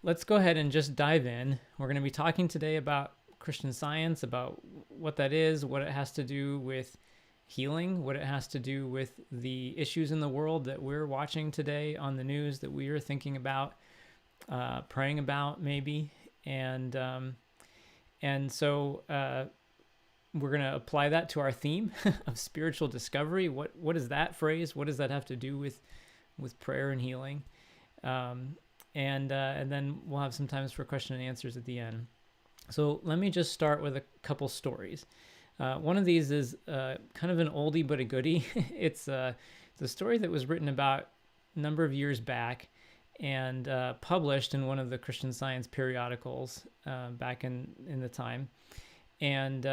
let's go ahead and just dive in. We're going to be talking today about Christian Science, about what that is, what it has to do with healing, what it has to do with the issues in the world that we're watching today on the news, that we are thinking about, praying about maybe. And so we're going to apply that to our theme of spiritual discovery. What is that phrase? What does that have to do with prayer and healing? And then we'll have some times for question and answers at the end. So let me just start with a couple stories. One of these is kind of an oldie but a goodie. It's a story that was written about a number of years back and published in one of the Christian Science periodicals back in the time. And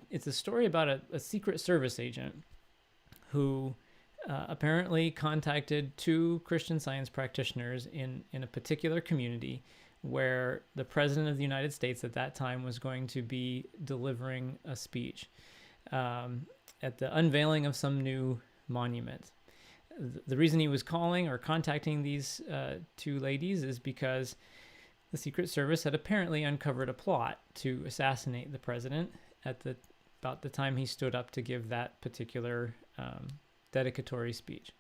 it's a story about a Secret Service agent who apparently contacted two Christian Science practitioners in a particular community where the President of the United States at that time was going to be delivering a speech at the unveiling of some new monument. The reason he was calling or contacting these two ladies is because the Secret Service had apparently uncovered a plot to assassinate the president at about the time he stood up to give that particular dedicatory speech.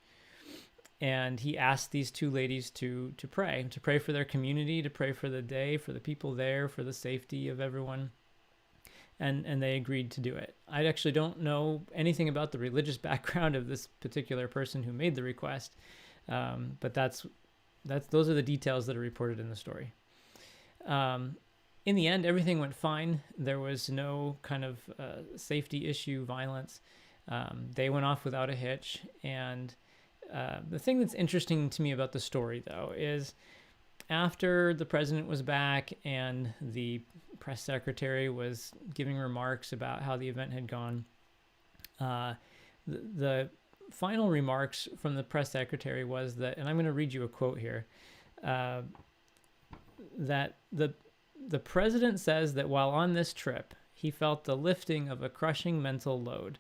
And he asked these two ladies to pray for their community, to pray for the day, for the people there, for the safety of everyone. And they agreed to do it. I actually don't know anything about the religious background of this particular person who made the request, but those are the details that are reported in the story. In the end, everything went fine. There was no kind of safety issue, violence. They went off without a hitch. And the thing that's interesting to me about the story, though, is after the president was back and the press secretary was giving remarks about how the event had gone, the final remarks from the press secretary was that, and I'm going to read you a quote here, that the president says that while on this trip, he felt the lifting of a crushing mental load,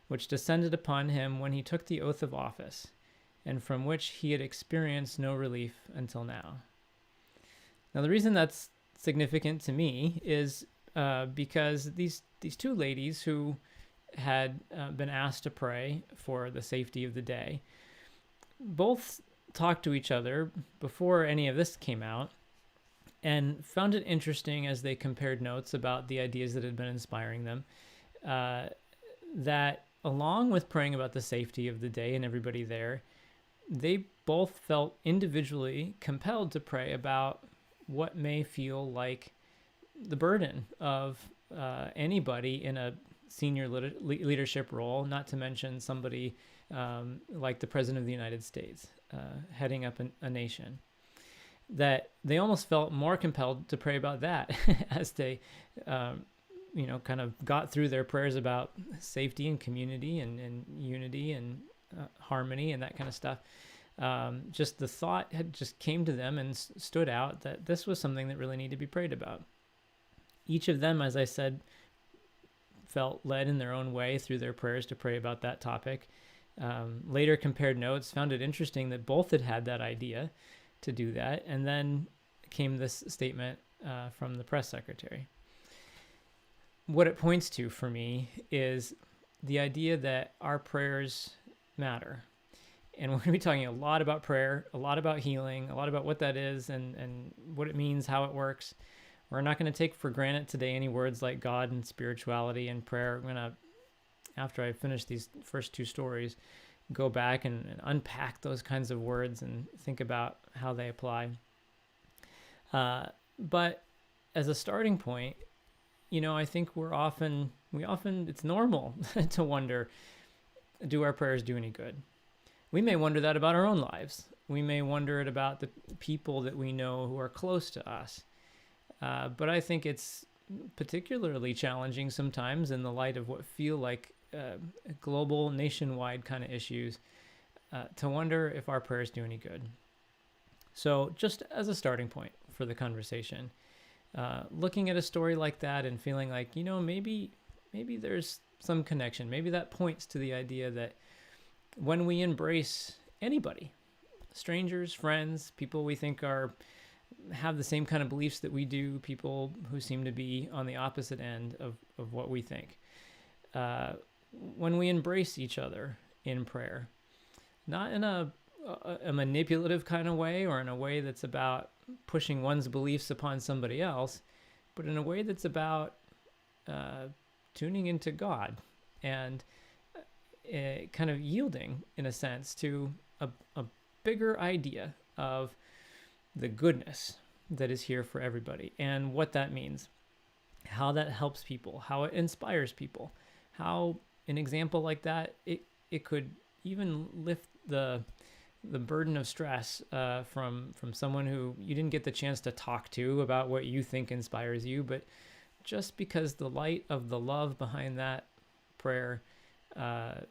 which descended upon him when he took the oath of office, and from which he had experienced no relief until now. Now, the reason that's significant to me is because these two ladies who had been asked to pray for the safety of the day both talked to each other before any of this came out and found it interesting as they compared notes about the ideas that had been inspiring them, that along with praying about the safety of the day and everybody there, they both felt individually compelled to pray about what may feel like the burden of anybody in a senior leadership role, not to mention somebody like the President of the United States heading up a nation. That they almost felt more compelled to pray about that as they, kind of got through their prayers about safety and community and unity and harmony and that kind of stuff. Just the thought had just came to them and stood out that this was something that really needed to be prayed about. Each of them, as I said, felt led in their own way through their prayers to pray about that topic. Later compared notes, found it interesting that both had that idea to do that. And then came this statement from the press secretary. What it points to for me is the idea that our prayers matter. And we're going to be talking a lot about prayer, a lot about healing, a lot about what that is and what it means, how it works. We're not going to take for granted today any words like God and spirituality and prayer. I'm going to, after I finish these first two stories, go back and unpack those kinds of words and think about how they apply. But as a starting point, I think we often, it's normal to wonder, do our prayers do any good? We may wonder that about our own lives. We may wonder it about the people that we know who are close to us. But I think it's particularly challenging sometimes in the light of what feel like global, nationwide kind of issues, to wonder if our prayers do any good. So just as a starting point for the conversation, looking at a story like that and feeling like, maybe there's some connection. Maybe that points to the idea that when we embrace anybody, strangers, friends, people we think are have the same kind of beliefs that we do, people who seem to be on the opposite end of what we think. When we embrace each other in prayer, not in a manipulative kind of way or in a way that's about pushing one's beliefs upon somebody else, but in a way that's about tuning into God and kind of yielding, in a sense, to a bigger idea of the goodness that is here for everybody and what that means, how that helps people, how it inspires people, how an example like that, it could even lift the burden of stress from someone who you didn't get the chance to talk to about what you think inspires you, but just because the light of the love behind that prayer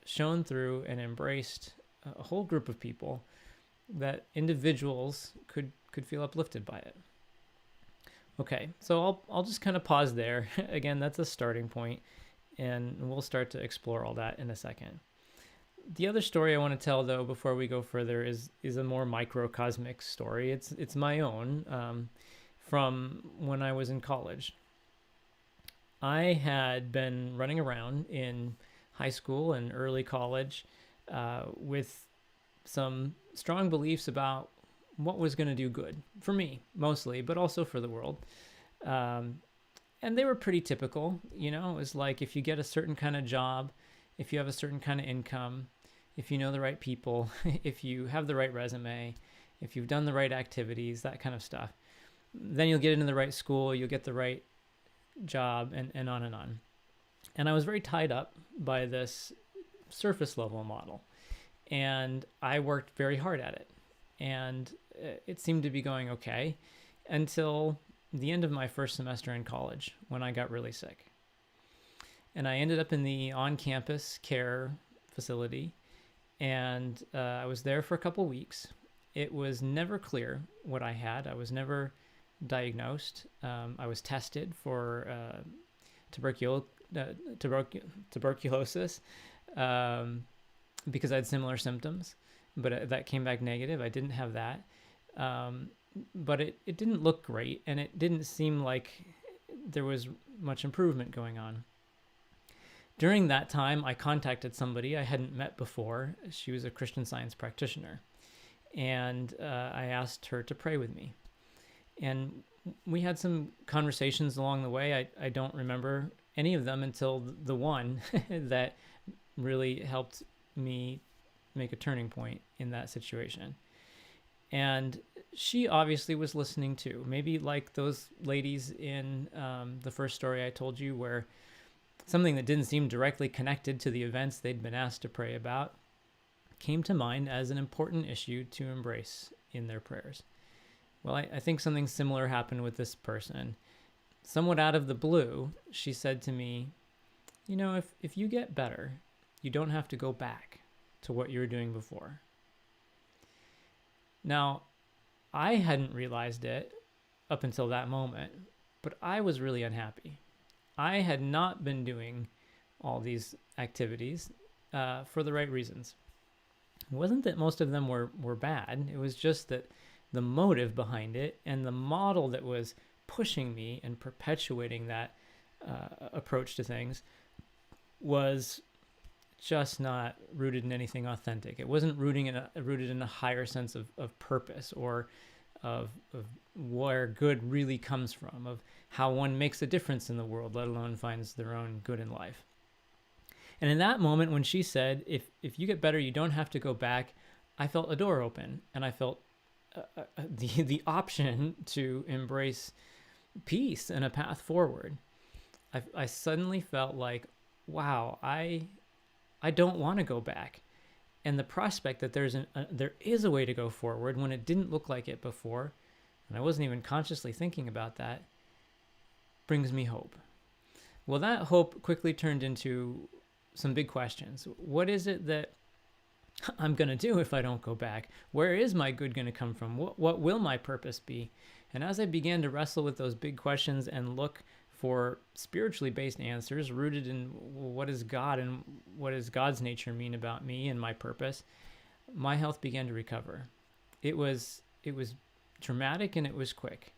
shone through and embraced a whole group of people, that individuals could feel uplifted by it. Okay, so I'll just kind of pause there. Again, that's a starting point, and we'll start to explore all that in a second. The other story I want to tell, though, before we go further, is a more microcosmic story. It's my own, from when I was in college. I had been running around in high school and early college with some strong beliefs about what was going to do good for me, mostly, but also for the world. And they were pretty typical. It was like, if you get a certain kind of job, if you have a certain kind of income, if you know the right people, if you have the right resume, if you've done the right activities, that kind of stuff, then you'll get into the right school, you'll get the right job, and on and on. And I was very tied up by this surface level model, and I worked very hard at it, and it seemed to be going okay until the end of my first semester in college, when I got really sick. And I ended up in the on-campus care facility, and I was there for a couple weeks. It was never clear what I had. I was never diagnosed. I was tested for tuberculosis because I had similar symptoms, but that came back negative. I didn't have that. But it didn't look great, and it didn't seem like there was much improvement going on. During that time, I contacted somebody I hadn't met before. She was a Christian Science practitioner, and I asked her to pray with me. And we had some conversations along the way. I don't remember any of them until the one that really helped me make a turning point in that situation. And she obviously was listening too. Maybe like those ladies in the first story I told you, where something that didn't seem directly connected to the events they'd been asked to pray about came to mind as an important issue to embrace in their prayers. Well, I think something similar happened with this person. Somewhat out of the blue, she said to me, if you get better, you don't have to go back to what you were doing before. Now, I hadn't realized it up until that moment, but I was really unhappy. I had not been doing all these activities for the right reasons. It wasn't that most of them were bad. It was just that the motive behind it and the model that was pushing me and perpetuating that approach to things was just not rooted in anything authentic. It wasn't rooted in a higher sense of purpose, or of where good really comes from, of how one makes a difference in the world, let alone finds their own good in life. And in that moment, when she said, if you get better, you don't have to go back, I felt a door open, and I felt the option to embrace peace and a path forward. I suddenly felt like, wow, I don't want to go back. And the prospect that there is a way to go forward when it didn't look like it before, and I wasn't even consciously thinking about that, brings me hope. Well, that hope quickly turned into some big questions. What is it that I'm going to do if I don't go back? Where is my good going to come from? What will my purpose be? And as I began to wrestle with those big questions and look for spiritually based answers rooted in what is God and what does God's nature mean about me and my purpose, my health began to recover. It was dramatic and it was quick.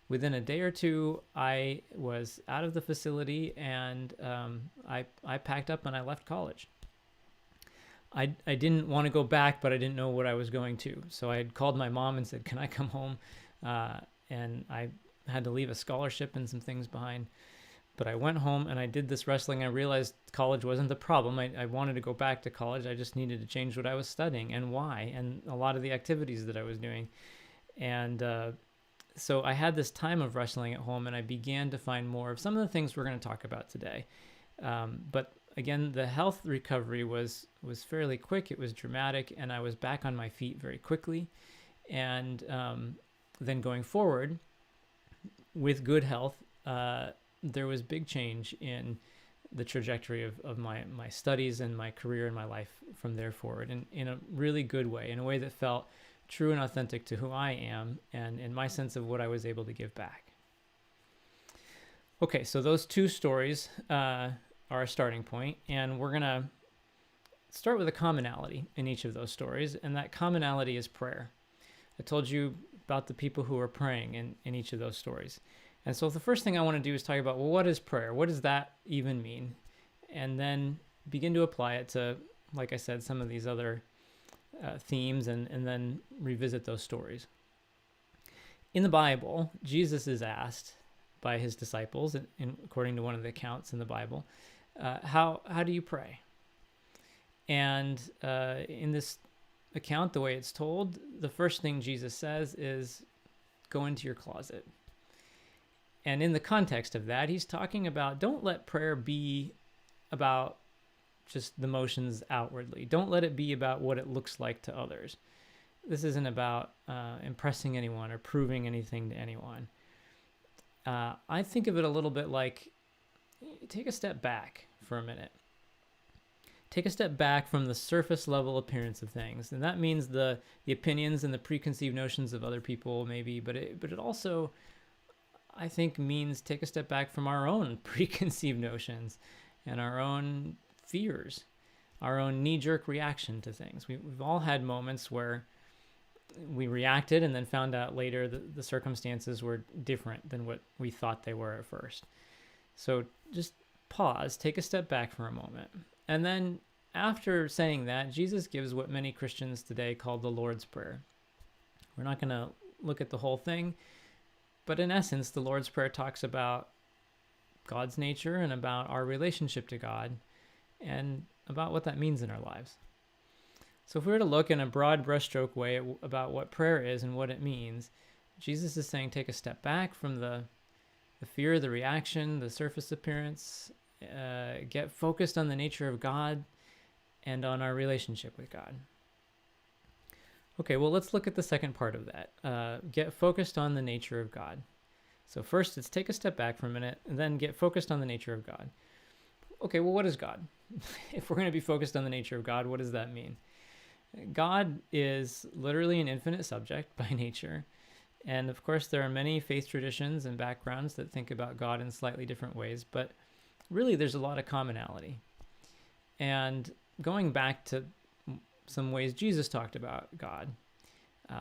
Within a day or two, I was out of the facility, and I packed up and I left college. I didn't want to go back, but I didn't know what I was going to. So I had called my mom and said, can I come home? And I had to leave a scholarship and some things behind. But I went home and I did this wrestling. I realized college wasn't the problem. I wanted to go back to college. I just needed to change what I was studying and why, and a lot of the activities that I was doing. And so I had this time of wrestling at home, and I began to find more of some of the things we're going to talk about today. But again, the health recovery was fairly quick. It was dramatic, and I was back on my feet very quickly. And then going forward with good health, there was big change in the trajectory of my studies and my career and my life from there forward, and in a really good way, in a way that felt true and authentic to who I am and in my sense of what I was able to give back. Okay, so those two stories are a starting point, and we're going to start with a commonality in each of those stories, and that commonality is prayer. I told you about the people who were praying in each of those stories. And so the first thing I want to do is talk about, well, what is prayer? What does that even mean? And then begin to apply it to, like I said, some of these other themes, and then revisit those stories. In the Bible, Jesus is asked by his disciples, according to one of the accounts in the Bible, how do you pray? And in this account, the way it's told, the first thing Jesus says is, go into your closet. And in the context of that, he's talking about, don't let prayer be about just the motions outwardly. Don't let it be about what it looks like to others. This isn't about impressing anyone or proving anything to anyone. I think of it a little bit like, take a step back for a minute. Take a step back from the surface level appearance of things. And that means the opinions and the preconceived notions of other people maybe, but it also, I think, means take a step back from our own preconceived notions and our own fears, our own knee-jerk reaction to things. We've all had moments where we reacted and then found out later that the circumstances were different than what we thought they were at first. So just pause, take a step back for a moment. And then after saying that, Jesus gives what many Christians today call the Lord's Prayer. We're not going to look at the whole thing, but in essence, the Lord's Prayer talks about God's nature and about our relationship to God and about what that means in our lives. So if we were to look in a broad brushstroke way about what prayer is and what it means, Jesus is saying take a step back from the fear, the reaction, the surface appearance, get focused on the nature of God and on our relationship with God. Okay, well, let's look at the second part of that. Get focused on the nature of God. So first, it's take a step back for a minute, and then get focused on the nature of God. Okay, well, what is God? If we're going to be focused on the nature of God, what does that mean? God is literally an infinite subject by nature. And of course, there are many faith traditions and backgrounds that think about God in slightly different ways, but really there's a lot of commonality. And going back to some ways Jesus talked about God,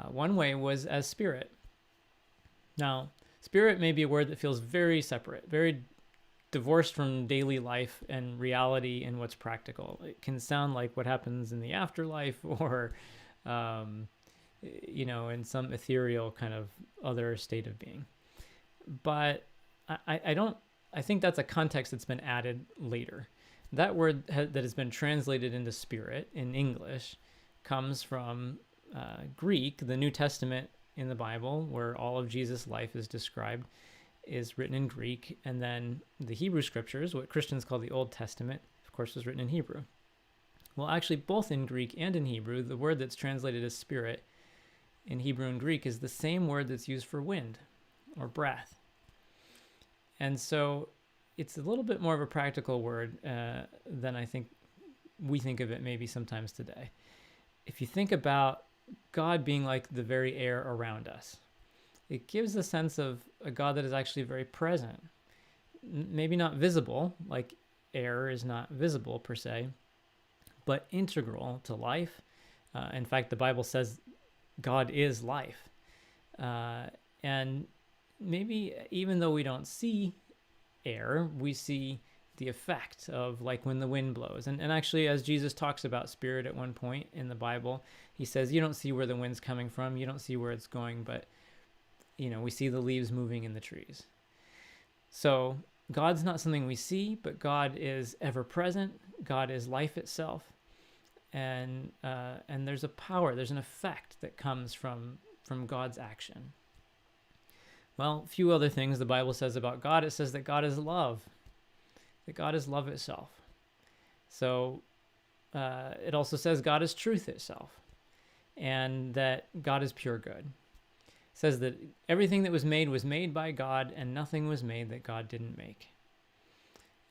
one way was as spirit. Now, spirit may be a word that feels very separate, very divorced from daily life and reality and what's practical. It can sound like what happens in the afterlife or, in some ethereal kind of other state of being. But I think that's a context that's been added later. That word that has been translated into spirit in English comes from Greek. The New Testament in the Bible, where all of Jesus' life is described, is written in Greek. And then the Hebrew scriptures, what Christians call the Old Testament, of course, was written in Hebrew. Well, actually, both in Greek and in Hebrew, the word that's translated as spirit in Hebrew and Greek is the same word that's used for wind or breath. And so it's a little bit more of a practical word than I think we think of it maybe sometimes today. If you think about God being like the very air around us, it gives a sense of a God that is actually very present. Maybe not visible, like air is not visible per se, but integral to life. In fact, the Bible says God is life. And maybe even though we don't see air, we see the effect of like when the wind blows. And actually, as Jesus talks about spirit at one point in the Bible, he says, you don't see where the wind's coming from, you don't see where it's going, but we see the leaves moving in the trees. So God's not something we see, but God is ever present. God is life itself. And there's a power, there's an effect that comes from God's action. Well, a few other things the Bible says about God. It says that God is love, that God is love itself. So it also says God is truth itself, and that God is pure good. It says that everything that was made by God, and nothing was made that God didn't make.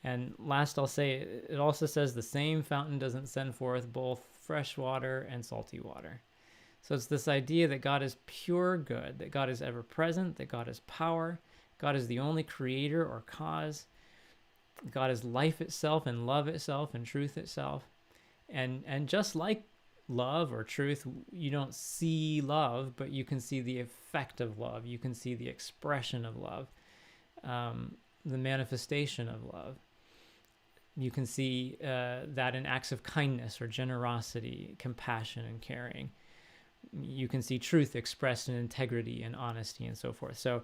And last, I'll say, it also says the same fountain doesn't send forth both fresh water and salty water. So it's this idea that God is pure good, that God is ever present, that God is power, God is the only creator or cause, God is life itself and love itself and truth itself. And just like love or truth, you don't see love, but you can see the effect of love. You can see the expression of love, the manifestation of love. You can see that in acts of kindness or generosity, compassion and caring. You can see truth expressed in integrity and honesty and so forth. So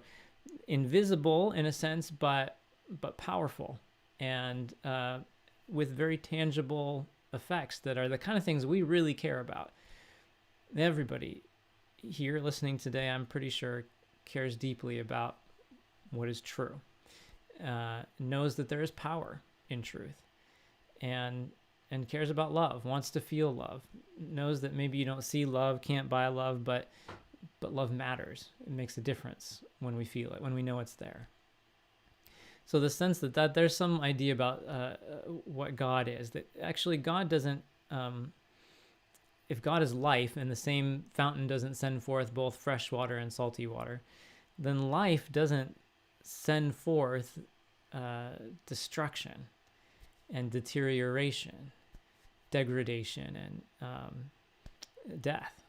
invisible in a sense, but powerful, and with very tangible effects that are the kind of things we really care about. Everybody here listening today, I'm pretty sure, cares deeply about what is true, knows that there is power in truth, and cares about love, wants to feel love, knows that maybe you don't see love, can't buy love, but love matters. It makes a difference when we feel it, when we know it's there. So the sense that there's some idea about what God is, that actually God doesn't, if God is life and the same fountain doesn't send forth both fresh water and salty water, then life doesn't send forth destruction and deterioration, degradation, and death.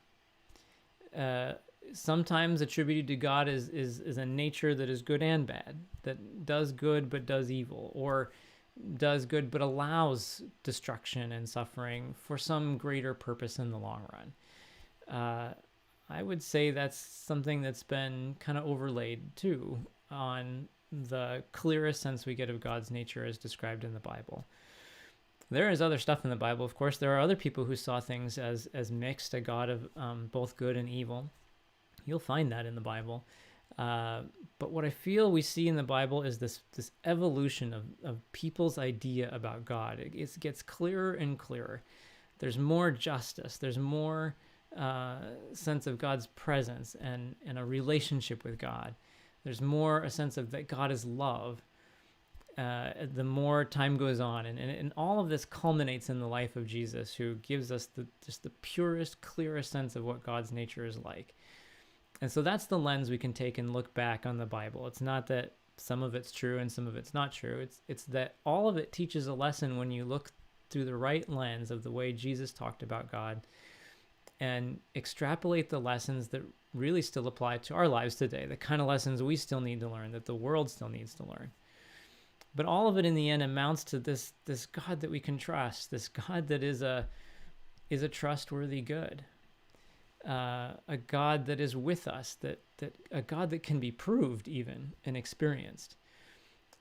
Sometimes attributed to God is a nature that is good and bad, that does good but does evil, or does good but allows destruction and suffering for some greater purpose in the long run. I would say that's something that's been kind of overlaid too on the clearest sense we get of God's nature as described in the Bible. There is other stuff in the Bible. Of course, there are other people who saw things as mixed, a God of both good and evil. You'll find that in the Bible. But what I feel we see in the Bible is this evolution of people's idea about God. It gets clearer and clearer. There's more justice. There's more sense of God's presence and a relationship with God. There's more a sense of that God is love. The more time goes on, and all of this culminates in the life of Jesus, who gives us just the purest, clearest sense of what God's nature is like. And so that's the lens we can take and look back on the Bible. It's not that some of it's true and some of it's not true. It's that all of it teaches a lesson when you look through the right lens of the way Jesus talked about God, and extrapolate the lessons that really still apply to our lives today, the kind of lessons we still need to learn, that the world still needs to learn. But all of it in the end amounts to this God that we can trust, this God that is a trustworthy good, a God that is with us, that a God that can be proved even and experienced.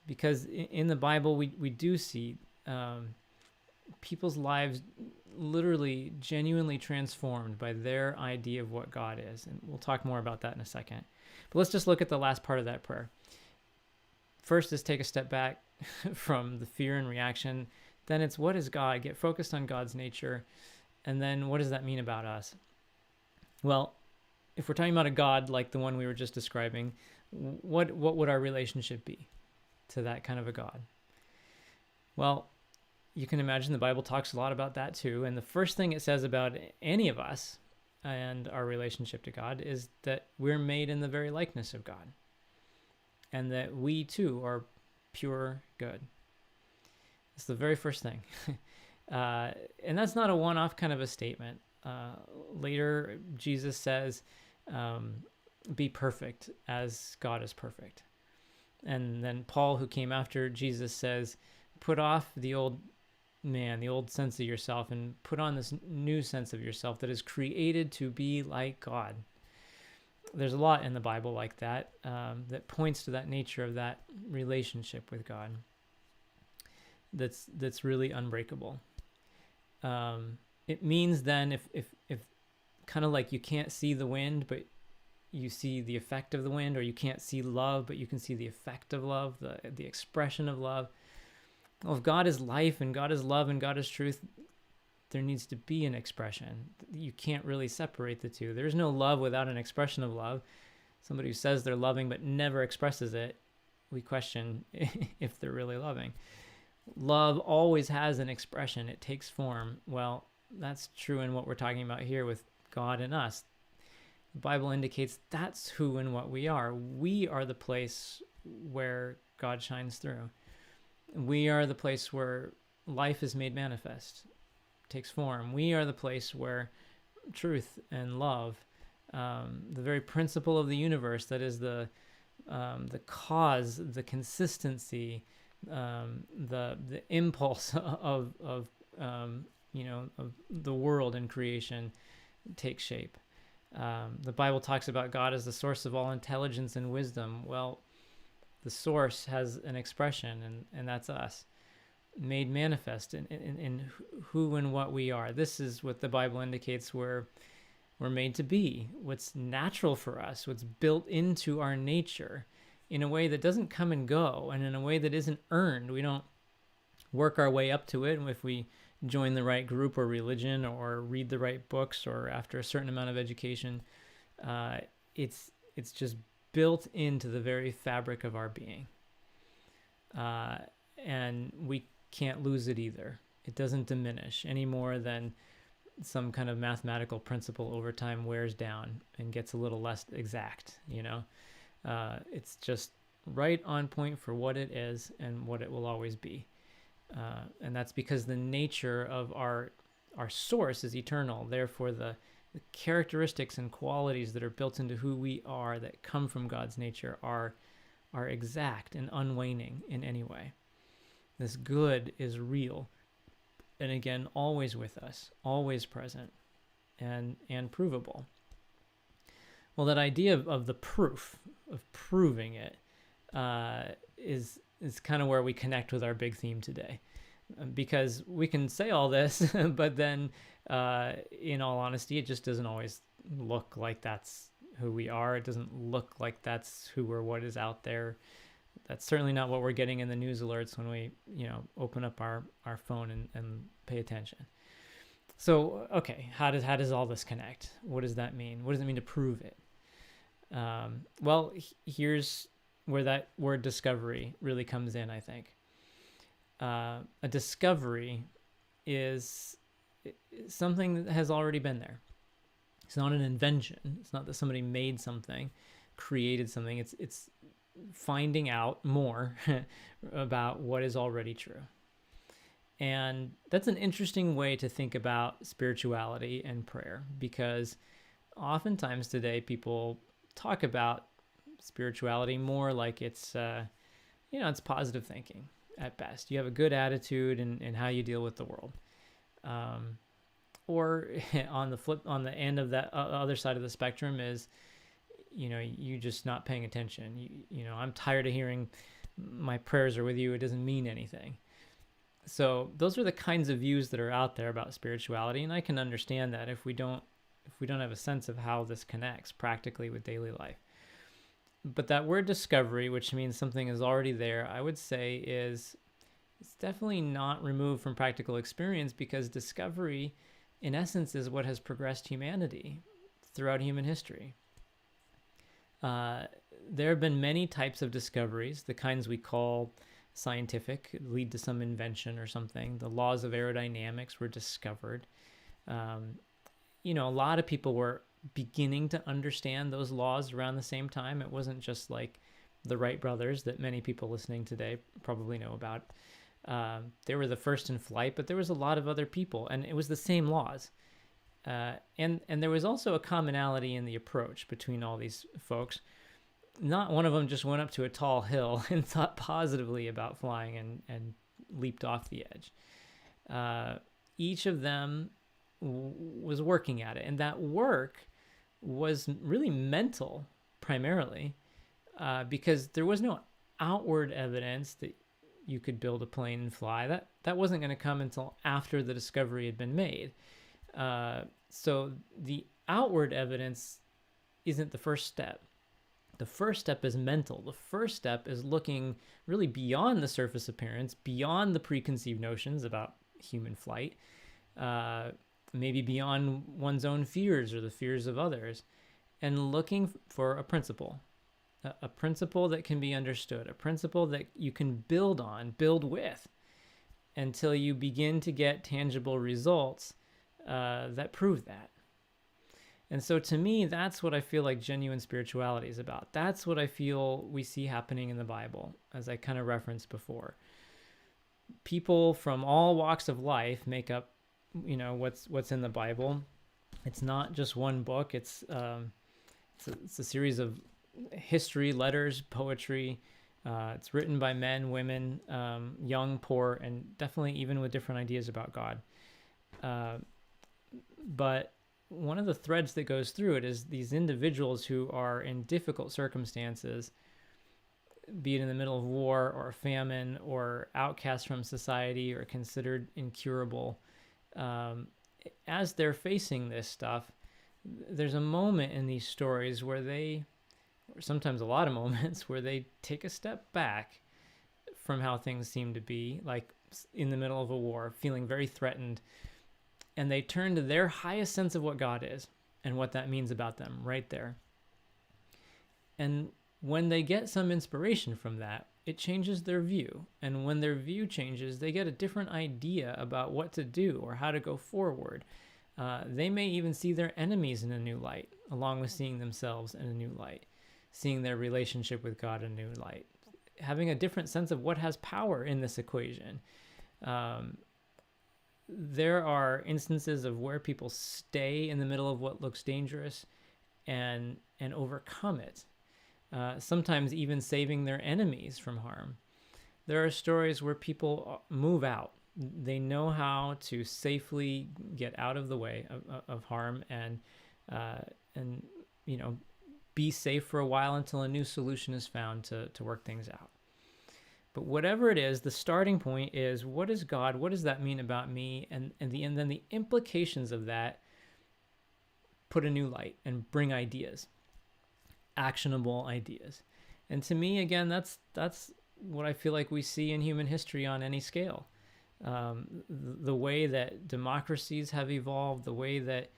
Because in the Bible we do see people's lives literally genuinely transformed by their idea of what God is. And we'll talk more about that in a second. But let's just look at the last part of that prayer. First is take a step back from the fear and reaction. Then it's, what is God? Get focused on God's nature. And then what does that mean about us? Well, if we're talking about a God like the one we were just describing, what would our relationship be to that kind of a God? Well, you can imagine the Bible talks a lot about that too. And the first thing it says about any of us and our relationship to God is that we're made in the very likeness of God, and that we too are pure good. It's the very first thing. And that's not a one-off kind of a statement. Later, Jesus says, be perfect as God is perfect. And then Paul, who came after Jesus, says, put off the old man, the old sense of yourself, and put on this new sense of yourself that is created to be like God. There's a lot in the Bible like that, that points to that nature of that relationship with God that's really unbreakable. It means then if kind of like you can't see the wind, but you see the effect of the wind, or you can't see love, but you can see the effect of love, the expression of love. Well, if God is life and God is love and God is truth, there needs to be an expression. You can't really separate the two. There's no love without an expression of love. Somebody who says they're loving but never expresses it, we question if they're really loving. Love always has an expression. It takes form. Well, that's true in what we're talking about here with God and us. The Bible indicates that's who and what we are. We are the place where God shines through. We are the place where life is made manifest, takes form. We are the place where truth and love, the very principle of the universe, that is the cause, the consistency, the impulse of the world and creation, takes shape. The Bible talks about God as the source of all intelligence and wisdom. Well, the source has an expression, and that's us, made manifest in who and what we are. This is what the Bible indicates we're made to be, what's natural for us, what's built into our nature in a way that doesn't come and go, and in a way that isn't earned. We don't work our way up to it. And if we join the right group or religion or read the right books or after a certain amount of education, it's just built into the very fabric of our being. And we can't lose it either. It doesn't diminish any more than some kind of mathematical principle over time wears down and gets a little less exact, It's just right on point for what it is and what it will always be. And that's because the nature of our source is eternal. Therefore, the characteristics and qualities that are built into who we are that come from God's nature are exact and unwaning in any way. This good is real, and again, always with us, always present, and provable. Well, that idea of the proof, of proving it, is kind of where we connect with our big theme today. Because we can say all this, but then in all honesty, it just doesn't always look like that's who we are. It doesn't look like that's who or what is out there. That's certainly not what we're getting in the news alerts when we, open up our phone and pay attention. So, okay, how does all this connect? What does that mean? What does it mean to prove it? Well, here's where that word discovery really comes in, I think. A discovery is something that has already been there. It's not an invention. It's not that somebody made something, created something. It's finding out more about what is already true. And that's an interesting way to think about spirituality and prayer, because oftentimes today people talk about spirituality more like it's positive thinking at best. You have a good attitude in how you deal with the world. Or on the end of that other side of the spectrum is, you just not paying attention. I'm tired of hearing my prayers are with you. It doesn't mean anything. So those are the kinds of views that are out there about spirituality. And I can understand that if we don't have a sense of how this connects practically with daily life. But that word discovery, which means something is already there, I would say it's definitely not removed from practical experience, because discovery, in essence, is what has progressed humanity throughout human history. There have been many types of discoveries, the kinds we call scientific, lead to some invention or something. The laws of aerodynamics were discovered. A lot of people were beginning to understand those laws around the same time. It wasn't just like the Wright brothers that many people listening today probably know about. They were the first in flight, but there was a lot of other people, and it was the same laws. And there was also a commonality in the approach between all these folks. Not one of them just went up to a tall hill and thought positively about flying and leaped off the edge. Each of them was working at it, and that work was really mental primarily, because there was no outward evidence that you could build a plane and fly. That wasn't going to come until after the discovery had been made. So the outward evidence isn't the first step. The first step is mental. The first step is looking really beyond the surface appearance, beyond the preconceived notions about human flight, maybe beyond one's own fears or the fears of others, and looking for a principle that can be understood, a principle that you can build on, build with, until you begin to get tangible results that prove that. And so to me, that's what I feel like genuine spirituality is about. That's what I feel we see happening in the Bible, as I kind of referenced before. People from all walks of life make up, what's in the Bible. It's not just one book. It's a series of history, letters, poetry. It's written by men, women, young, poor, and definitely even with different ideas about God. But one of the threads that goes through it is these individuals who are in difficult circumstances, be it in the middle of war or famine or outcast from society or considered incurable. As they're facing this stuff, there's a moment in these stories where or sometimes a lot of moments, where they take a step back from how things seem to be, like in the middle of a war, feeling very threatened, and they turn to their highest sense of what God is and what that means about them right there. And when they get some inspiration from that, it changes their view. And when their view changes, they get a different idea about what to do or how to go forward. They may even see their enemies in a new light, along with seeing themselves in a new light, seeing their relationship with God in a new light, having a different sense of what has power in this equation. There are instances of where people stay in the middle of what looks dangerous and overcome it. Sometimes even saving their enemies from harm. There are stories where people move out. They know how to safely get out of the way of harm and be safe for a while until a new solution is found to work things out. But whatever it is, the starting point is, what is God? What does that mean about me? And then the implications of that put a new light and bring ideas, actionable ideas. And to me, again, that's what I feel like we see in human history on any scale. The way that democracies have evolved, the way that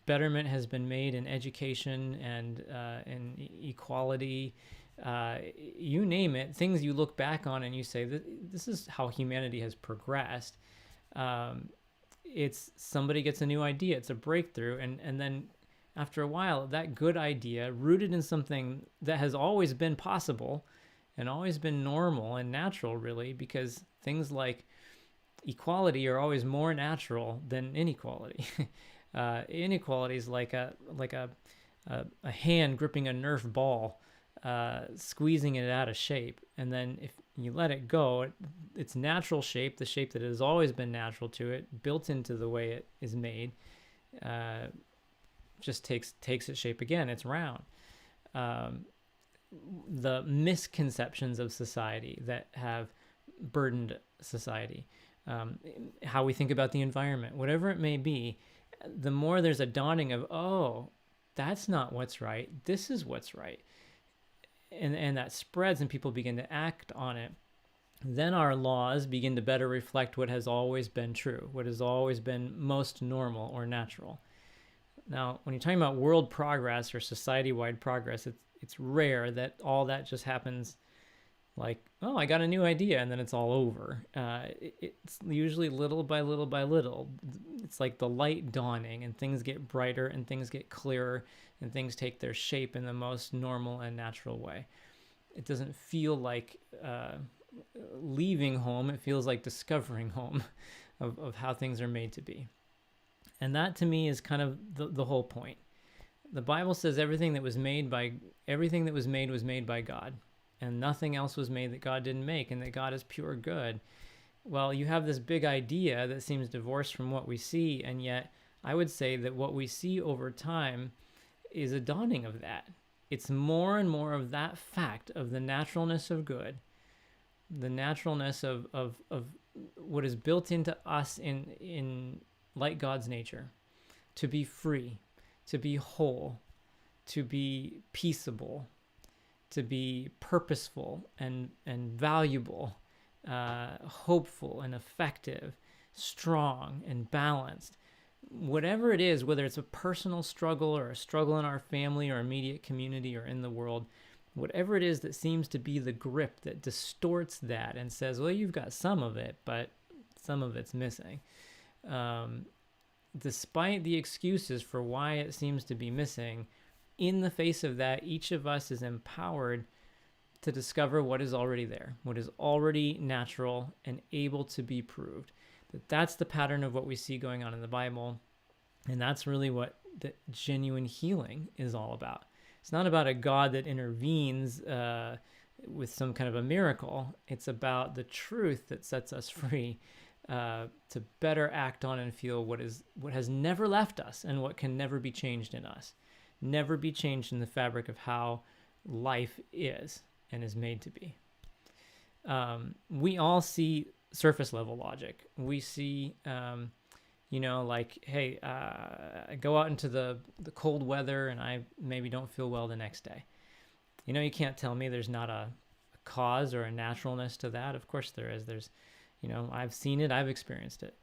betterment has been made in education and in equality, you name it, things you look back on and you say that this is how humanity has progressed. It's somebody gets a new idea, it's a breakthrough, and then after a while, that good idea, rooted in something that has always been possible and always been normal and natural, really, because things like equality are always more natural than inequality. Inequality is like a hand gripping a Nerf ball, squeezing it out of shape, and then if you let it go, its natural shape, the shape that has always been natural to it, built into the way it is made, just takes its shape again. It's round. The misconceptions of society that have burdened society, how we think about the environment, whatever it may be, the more there's a dawning of, oh, that's not what's right, this is what's right, and that spreads and people begin to act on it, then our laws begin to better reflect what has always been true, what has always been most normal or natural. Now, when you're talking about world progress or society-wide progress, it's rare that all that just happens like, oh, I got a new idea, and then it's all over. It's usually little by little by little. It's like the light dawning, and things get brighter, and things get clearer, and things take their shape in the most normal and natural way. It doesn't feel like leaving home. It feels like discovering home of how things are made to be. And that to me is kind of the whole point. The Bible says everything that was made was made by God, and nothing else was made that God didn't make, and that God is pure good. Well, you have this big idea that seems divorced from what we see, and yet I would say that what we see over time is a dawning of that. It's more and more of that fact of the naturalness of good, the naturalness of what is built into us in like God's nature, to be free, to be whole, to be peaceable, to be purposeful and valuable, hopeful and effective, strong and balanced. Whatever it is, whether it's a personal struggle or a struggle in our family or immediate community or in the world, whatever it is that seems to be the grip that distorts that and says, well, you've got some of it, but some of it's missing. Despite the excuses for why it seems to be missing, in the face of that, each of us is empowered to discover what is already there, what is already natural and able to be proved. That's the pattern of what we see going on in the Bible. And that's really what the genuine healing is all about. It's not about a God that intervenes with some kind of a miracle. It's about the truth that sets us free to better act on and feel what has never left us and what can never be changed in us. Never be changed in the fabric of how life is and is made to be. We all see surface level logic. We see, like, hey, I go out into the cold weather and I maybe don't feel well the next day. You can't tell me there's not a cause or a naturalness to that. Of course there is. There's, I've seen it, I've experienced it.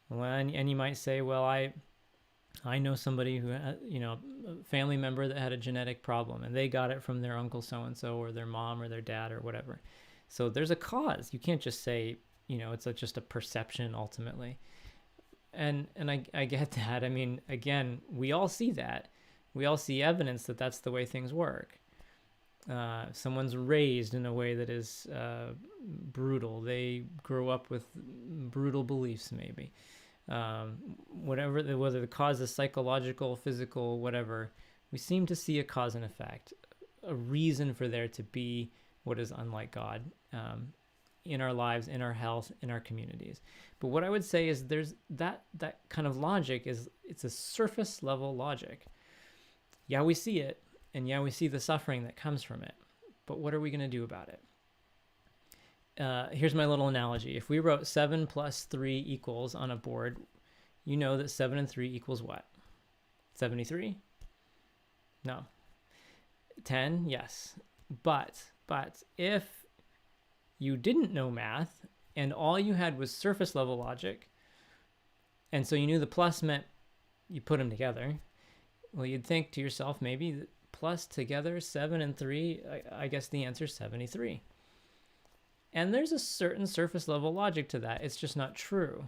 And you might say, well, I know somebody who, a family member that had a genetic problem and they got it from their uncle so-and-so or their mom or their dad or whatever. So there's a cause. You can't just say, it's just a perception ultimately. And I get that. I mean, again, we all see that. We all see evidence that that's the way things work. Someone's raised in a way that is brutal. They grow up with brutal beliefs maybe. Whether the cause is psychological, physical, whatever, we seem to see a cause and effect, a reason for there to be what is unlike God in our lives, in our health, in our communities. But what I would say is there's that kind of logic it's a surface level logic. Yeah, we see it, and yeah, we see the suffering that comes from it. But what are we going to do about it? Here's my little analogy. If we wrote 7 plus 3 equals on a board, you know that 7 and 3 equals what? 73? No. 10? Yes. But if you didn't know math and all you had was surface level logic, and so you knew the plus meant you put them together, well, you'd think to yourself, maybe plus together 7 and 3, I guess the answer is 73. And there's a certain surface level logic to that. It's just not true.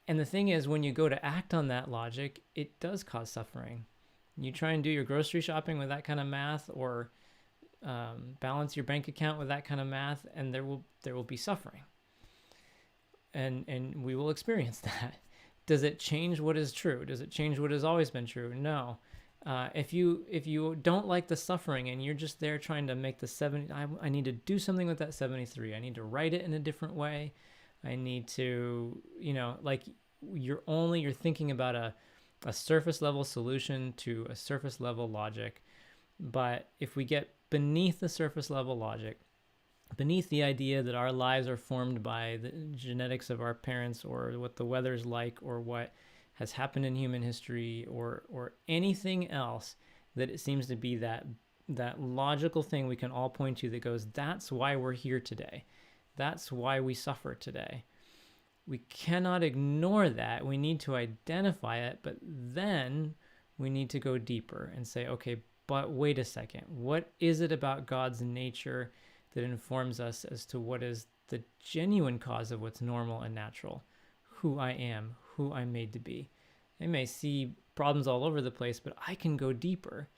And the thing is, when you go to act on that logic, it does cause suffering. You try and do your grocery shopping with that kind of math, or balance your bank account with that kind of math, and there will be suffering. And we will experience that. Does it change what is true? Does it change what has always been true? No. If you don't like the suffering and you're just there trying to make the 70, I need to do something with that 73. I need to write it in a different way. I need to, you're thinking about a surface level solution to a surface level logic. But if we get beneath the surface level logic, beneath the idea that our lives are formed by the genetics of our parents, or what the weather's like, or what has happened in human history, or anything else, that it seems to be that logical thing we can all point to that goes, that's why we're here today. That's why we suffer today. We cannot ignore that. We need to identify it, but then we need to go deeper and say, okay, but wait a second. What is it about God's nature that informs us as to what is the genuine cause of what's normal and natural? Who I am, who I'm made to be. I may see problems all over the place, but I can go deeper.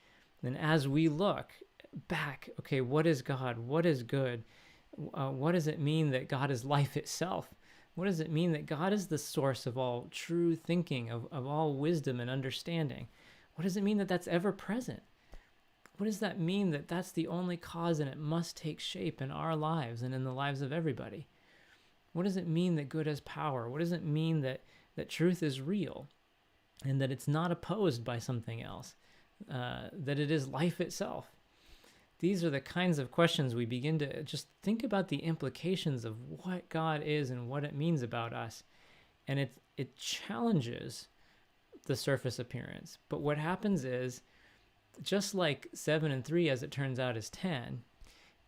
And as we look back, okay, what is God? What is good? What does it mean that God is life itself? What does it mean that God is the source of all true thinking, of all wisdom and understanding? What does it mean that that's ever present? What does that mean that that's the only cause and it must take shape in our lives and in the lives of everybody? What does it mean that good has power? What does it mean that truth is real and that it's not opposed by something else? That it is life itself? These are the kinds of questions we begin to just think about the implications of what God is and what it means about us. And it challenges the surface appearance. But what happens is, just like 7 and 3, as it turns out, is 10,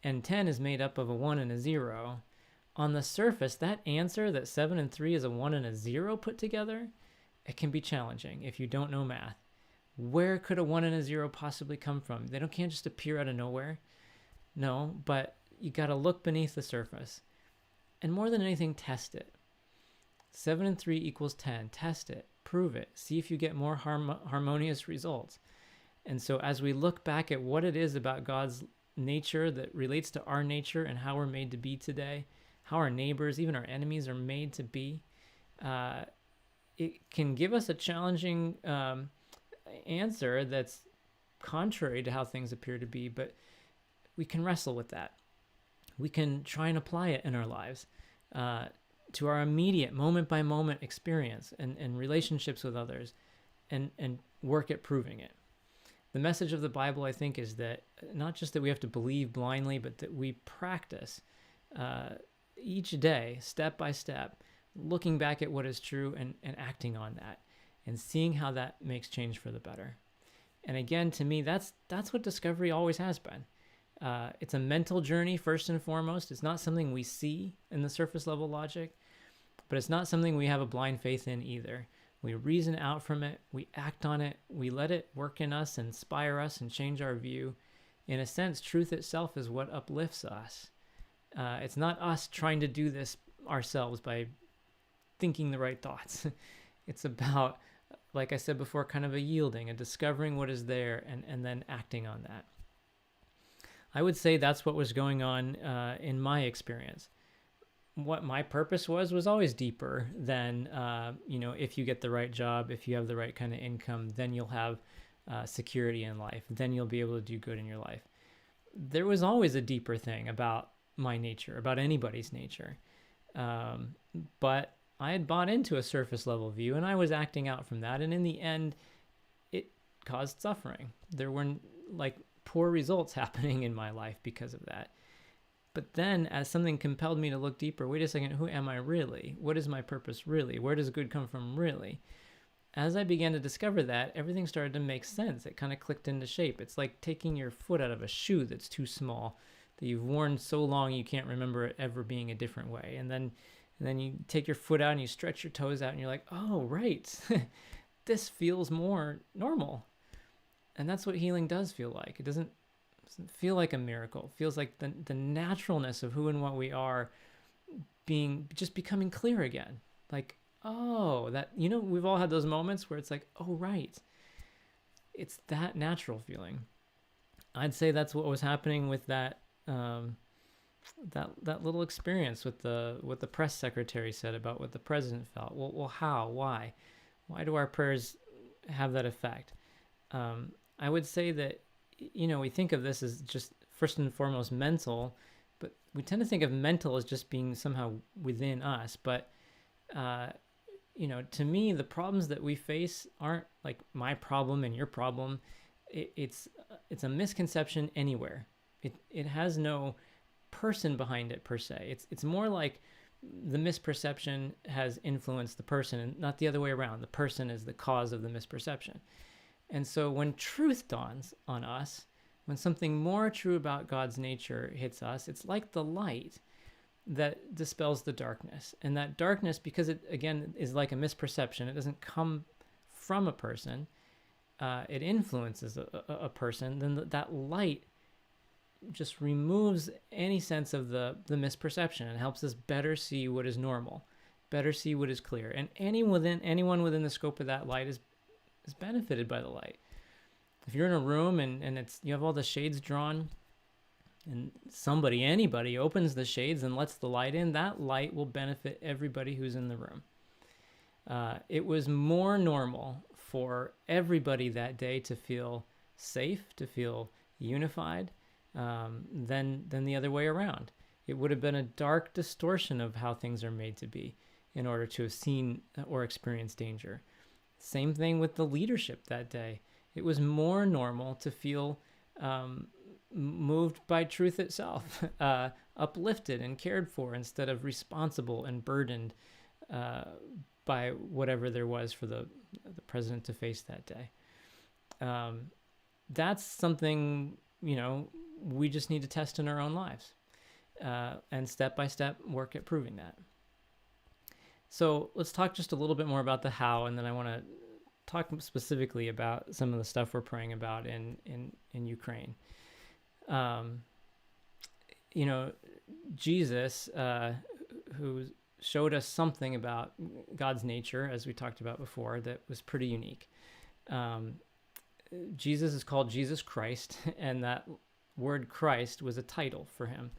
and 10 is made up of a 1 and a 0, on the surface, that answer that 7 and 3 is a 1 and a 0 put together, it can be challenging if you don't know math. Where could a 1 and a 0 possibly come from? They can't just appear out of nowhere. No, but you got to look beneath the surface. And more than anything, test it. 7 and 3 equals 10. Test it. Prove it. See if you get more harmonious results. And so as we look back at what it is about God's nature that relates to our nature and how we're made to be today, how our neighbors, even our enemies, are made to be, it can give us a challenging answer that's contrary to how things appear to be, but we can wrestle with that. We can try and apply it in our lives to our immediate moment-by-moment experience and relationships with others, and work at proving it. The message of the Bible, I think, is that not just that we have to believe blindly, but that we practice each day, step by step, looking back at what is true and acting on that, and seeing how that makes change for the better. And again, to me, that's what discovery always has been. It's a mental journey, first and foremost. It's not something we see in the surface level logic, but it's not something we have a blind faith in either. We reason out from it, we act on it, we let it work in us, inspire us, and change our view. In a sense, truth itself is what uplifts us. It's not us trying to do this ourselves by thinking the right thoughts. It's about, like I said before, kind of a yielding, a discovering what is there, and then acting on that. I would say that's what was going on in my experience. What my purpose was always deeper than, if you get the right job, if you have the right kind of income, then you'll have security in life. Then you'll be able to do good in your life. There was always a deeper thing about my nature, about anybody's nature. But I had bought into a surface level view, and I was acting out from that. And in the end, it caused suffering. There were poor results happening in my life because of that. But then as something compelled me to look deeper, wait a second, who am I really? What is my purpose really? Where does good come from really? As I began to discover that, everything started to make sense. It kind of clicked into shape. It's like taking your foot out of a shoe that's too small, that you've worn so long you can't remember it ever being a different way. And then you take your foot out and you stretch your toes out and you're like, oh, right, this feels more normal. And that's what healing does feel like. It doesn't feel like a miracle. It feels like the naturalness of who and what we are just becoming clear again. Like, oh, that, we've all had those moments where it's like, oh, right. It's that natural feeling. I'd say that's what was happening with that little experience with what the press secretary said about what the president felt. Well, how? Why do our prayers have that effect? I would say that, we think of this as just first and foremost mental, but we tend to think of mental as just being somehow within us. But, to me, the problems that we face aren't like my problem and your problem. It's a misconception anywhere. It has no person behind it per se. It's more like the misperception has influenced the person and not the other way around. The person is the cause of the misperception. And so when truth dawns on us, when something more true about God's nature hits us, it's like the light that dispels the darkness. And that darkness, because it, again, is like a misperception, it doesn't come from a person, it influences a person, then that light just removes any sense of the misperception and helps us better see what is normal, better see what is clear. And anyone within the scope of that light is benefited by the light. If you're in a room and you have all the shades drawn, and somebody, anybody, opens the shades and lets the light in, that light will benefit everybody who's in the room. It was more normal for everybody that day to feel safe, to feel unified, than the other way around. It would have been a dark distortion of how things are made to be in order to have seen or experienced danger. Same thing with the leadership that day. It was more normal to feel moved by truth itself, uplifted and cared for instead of responsible and burdened by whatever there was for the president to face that day. That's something, we just need to test in our own lives, and step by step work at proving that. So let's talk just a little bit more about the how, and then I want to talk specifically about some of the stuff we're praying about in Ukraine. Jesus, who showed us something about God's nature, as we talked about before, that was pretty unique. Jesus is called Jesus Christ, and that word Christ was a title for him.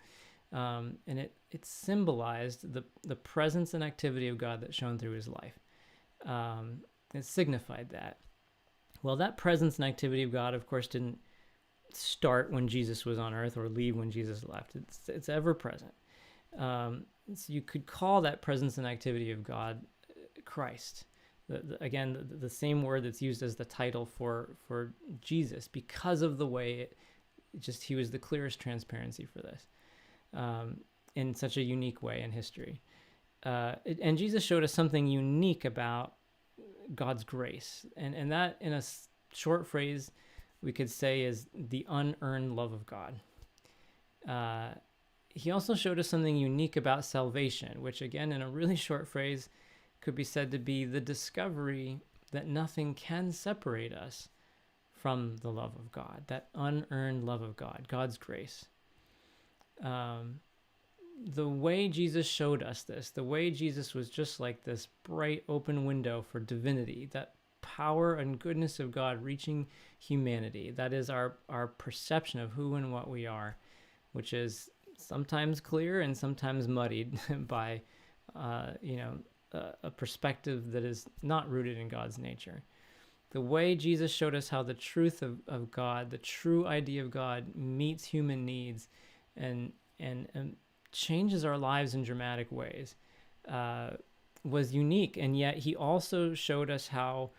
And it symbolized the presence and activity of God that shone through his life. It signified that. Well, that presence and activity of God, of course, didn't start when Jesus was on earth or leave when Jesus left. It's ever present. So you could call that presence and activity of God Christ. Again, the same word that's used as the title for Jesus, because of the way he was the clearest transparency for this, in such a unique way in history. And Jesus showed us something unique about God's grace. And that, in a short phrase, we could say is the unearned love of God. He also showed us something unique about salvation, which again, in a really short phrase, could be said to be the discovery that nothing can separate us from the love of God, that unearned love of God, God's grace. The way Jesus showed us this, the way Jesus was just like this bright open window for divinity, that power and goodness of God reaching humanity, that is our perception of who and what we are, which is sometimes clear and sometimes muddied by a perspective that is not rooted in God's nature. The way Jesus showed us how the truth of God, the true idea of God, meets human needs and changes our lives in dramatic ways, was unique. And yet he also showed us how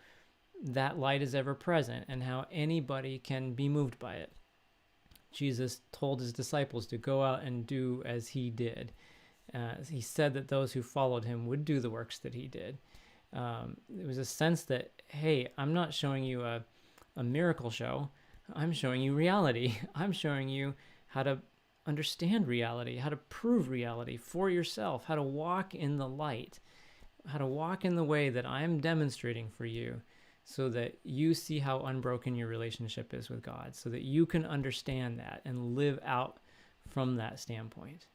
that light is ever present and how anybody can be moved by it. Jesus told his disciples to go out and do as he did. He said that those who followed him would do the works that he did. It was a sense that, hey, I'm not showing you a miracle show. I'm showing you reality. I'm showing you how to understand reality, how to prove reality for yourself, how to walk in the light, how to walk in the way that I'm demonstrating for you, so that you see how unbroken your relationship is with God, so that you can understand that and live out from that standpoint.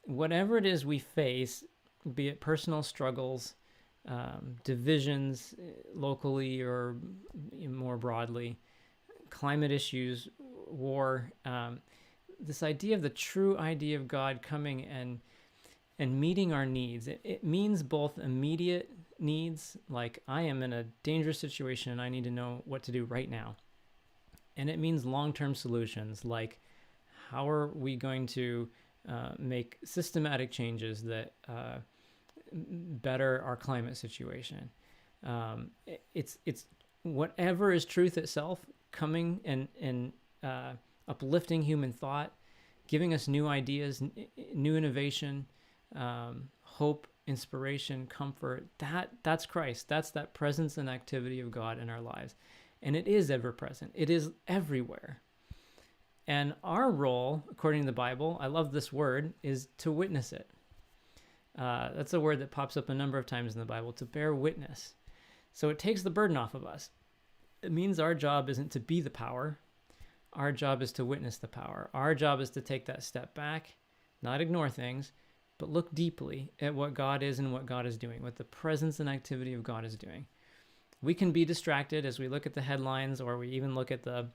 Whatever it is we face, be it personal struggles, divisions locally or more broadly, climate issues, war, this idea of the true idea of God coming and meeting our needs. It means both immediate needs, like I am in a dangerous situation and I need to know what to do right now. And it means long-term solutions, like how are we going to make systematic changes that better our climate situation. It's whatever is truth itself coming and uplifting human thought, giving us new ideas, new innovation, hope, inspiration, comfort. That's Christ. That's that presence and activity of God in our lives. And it is ever present. It is everywhere. And our role, according to the Bible, I love this word, is to witness it. That's a word that pops up a number of times in the Bible, to bear witness. So it takes the burden off of us. It means our job isn't to be the power. Our job is to witness the power. Our job is to take that step back, not ignore things, but look deeply at what God is and what God is doing, what the presence and activity of God is doing. We can be distracted as we look at the headlines, or we even look at the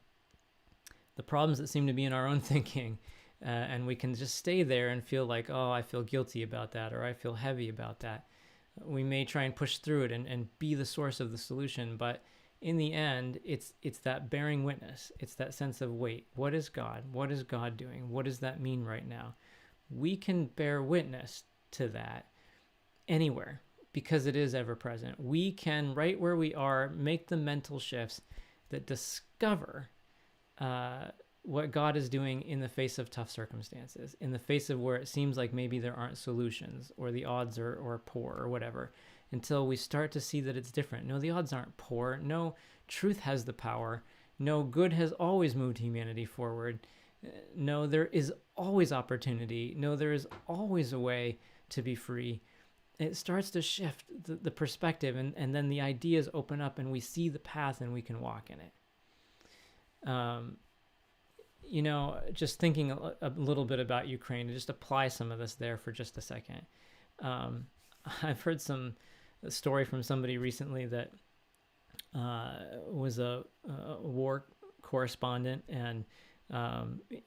the problems that seem to be in our own thinking. And we can just stay there and feel like, oh, I feel guilty about that, or I feel heavy about that. We may try and push through it and be the source of the solution, but in the end, it's that bearing witness. It's that sense of, wait, what is God? What is God doing? What does that mean right now? We can bear witness to that anywhere because it is ever present. We can, right where we are, make the mental shifts that discover what God is doing in the face of tough circumstances, in the face of where it seems like maybe there aren't solutions, or the odds are poor, or whatever, until we start to see that it's different. No, the odds aren't poor. No, truth has the power. No, good has always moved humanity forward. No, there is always opportunity. No, there is always a way to be free. It starts to shift the perspective, and then the ideas open up, and we see the path, and we can walk in it. Just thinking a little bit about Ukraine, to just apply some of this there for just a second. I've heard a story from somebody recently that was a war correspondent, and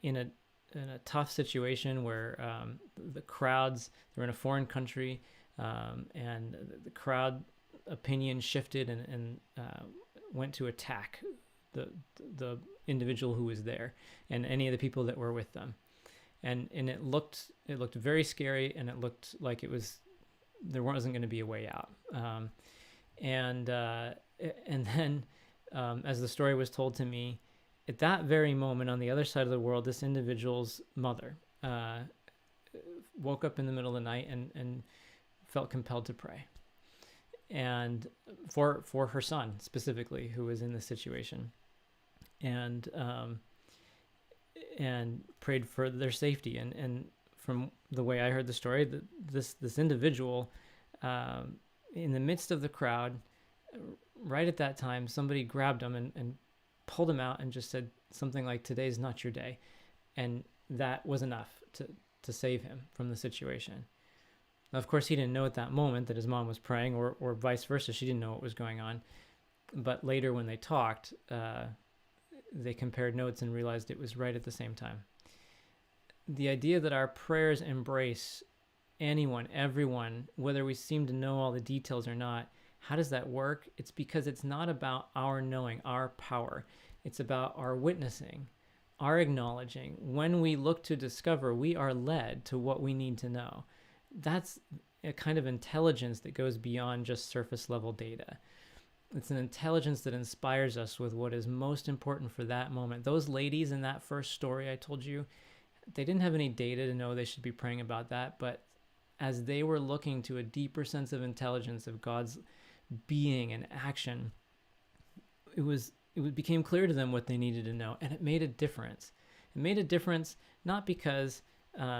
in a tough situation where the crowds, they were in a foreign country, and the crowd opinion shifted and went to attack the individual who was there and any of the people that were with them, and it looked very scary, and it looked like there wasn't going to be a way out, and then as the story was told to me, at that very moment on the other side of the world, this individual's mother woke up in the middle of the night and felt compelled to pray, and for her son specifically, who was in this situation, and prayed for their safety. And from the way I heard the story, that this individual, in the midst of the crowd, right at that time, somebody grabbed him and pulled him out and just said something like, "Today's not your day," and that was enough to save him from the situation. Now, of course, he didn't know at that moment that his mom was praying, or vice versa. She didn't know what was going on. But later when they talked, they compared notes and realized it was right at the same time. The idea that our prayers embrace anyone, everyone, whether we seem to know all the details or not. How does that work? It's because it's not about our knowing, our power. It's about our witnessing, our acknowledging. When we look to discover, we are led to what we need to know. That's a kind of intelligence that goes beyond just surface level data. It's an intelligence that inspires us with what is most important for that moment. Those ladies in that first story I told you, they didn't have any data to know they should be praying about that, but as they were looking to a deeper sense of intelligence of God's being and action, it became clear to them what they needed to know, and it made a difference. It made a difference not because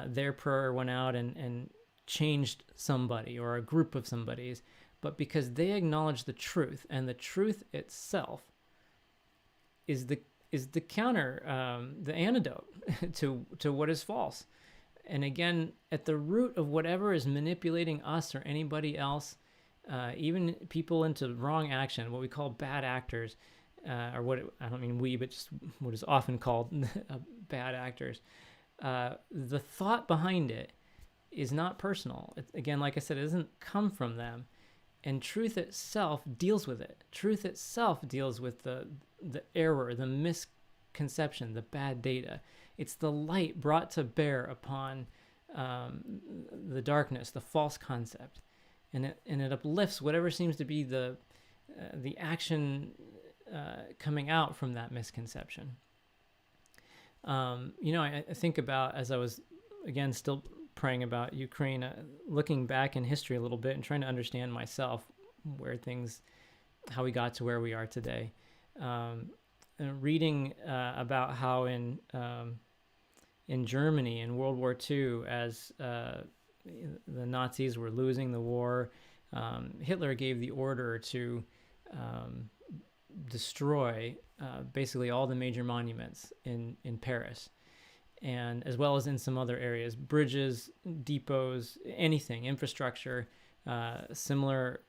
their prayer went out and changed somebody or a group of somebody's, but because they acknowledged the truth, and the truth itself is the counter, the antidote to what is false. And again, at the root of whatever is manipulating us or anybody else, even people into wrong action, what we call bad actors, or what I don't mean we, but just what is often called bad actors. The thought behind it is not personal. Again, like I said, it doesn't come from them. And truth itself deals with it. Truth itself deals with the error, the misconception, the bad data. It's the light brought to bear upon the darkness, the false concept, and it uplifts whatever seems to be the action coming out from that misconception. I think about, as I was again still praying about Ukraine, looking back in history a little bit and trying to understand myself, how we got to where we are today. And reading about how in Germany in World War II, as the Nazis were losing the war, Hitler gave the order to destroy basically all the major monuments in Paris, and as well as in some other areas, bridges, depots, anything, infrastructure, similar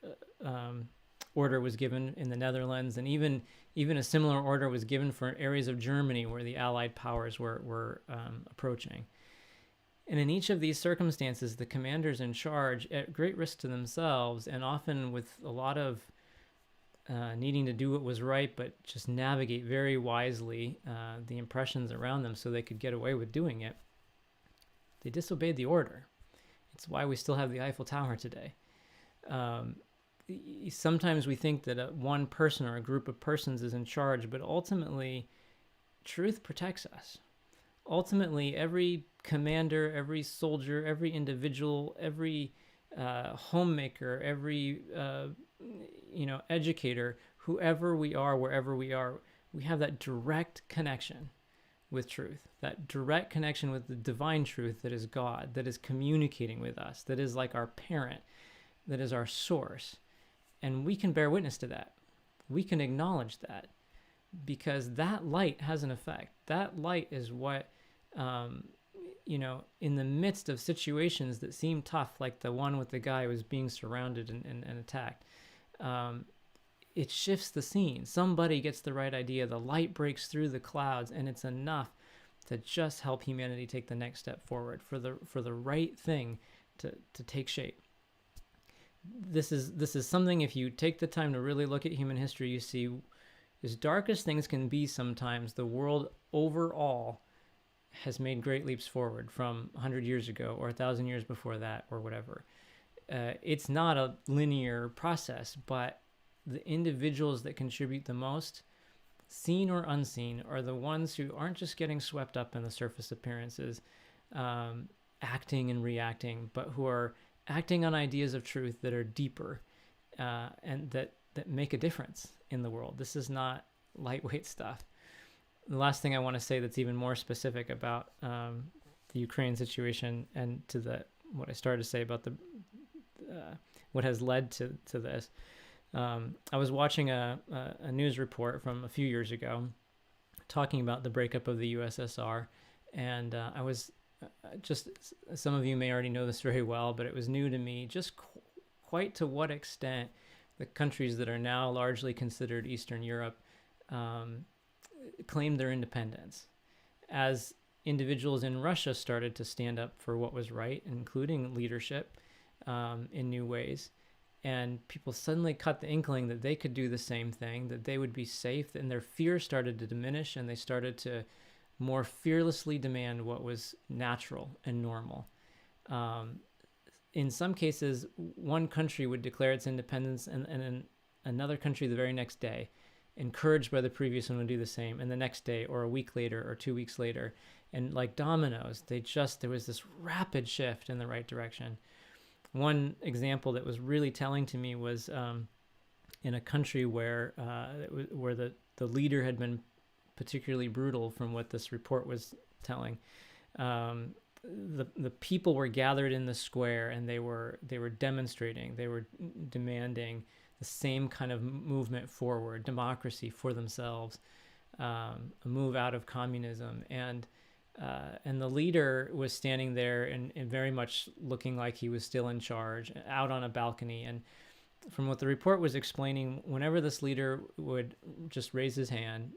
order was given in the Netherlands, and even a similar order was given for areas of Germany where the Allied powers were approaching. And in each of these circumstances, the commanders in charge, at great risk to themselves, and often with a lot of needing to do what was right, but just navigate very wisely the impressions around them so they could get away with doing it, they disobeyed the order. It's why we still have the Eiffel Tower today. Sometimes we think that one person or a group of persons is in charge, but ultimately, truth protects us. Ultimately, every commander, every soldier, every individual, every homemaker, every educator, whoever we are, wherever we are, we have that direct connection with truth, that direct connection with the divine truth that is God, that is communicating with us, that is like our parent, that is our source. And we can bear witness to that. We can acknowledge that, because that light has an effect. That light is what, in the midst of situations that seem tough, like the one with the guy who was being surrounded and attacked, it shifts the scene. Somebody gets the right idea. The light breaks through the clouds, and it's enough to just help humanity take the next step forward for the right thing to take shape. This is something, if you take the time to really look at human history, you see, as dark as things can be sometimes, the world overall has made great leaps forward from 100 years ago or 1,000 years before that or whatever. It's not a linear process, but the individuals that contribute the most, seen or unseen, are the ones who aren't just getting swept up in the surface appearances, acting and reacting, but who are acting on ideas of truth that are deeper and that make a difference in the world. This is not lightweight stuff. The last thing I want to say that's even more specific about the Ukraine situation, and to what I started to say about what has led to this. I was watching a news report from a few years ago talking about the breakup of the USSR, and I was just, some of you may already know this very well, but it was new to me just quite to what extent the countries that are now largely considered Eastern Europe claimed their independence. As individuals in Russia started to stand up for what was right, including leadership in new ways, and people suddenly caught the inkling that they could do the same thing, that they would be safe, and their fear started to diminish, and they started to more fearlessly demand what was natural and normal. In some cases, one country would declare its independence, and then another country the very next day, encouraged by the previous one, would do the same, and the next day or a week later or 2 weeks later. And like dominoes, there was this rapid shift in the right direction. One example that was really telling to me was in a country where the leader had been particularly brutal, from what this report was telling. The people were gathered in the square, and they were demonstrating, they were demanding the same kind of movement forward, democracy for themselves, a move out of communism, and the leader was standing there and very much looking like he was still in charge, out on a balcony. And from what the report was explaining, whenever this leader would just raise his hand,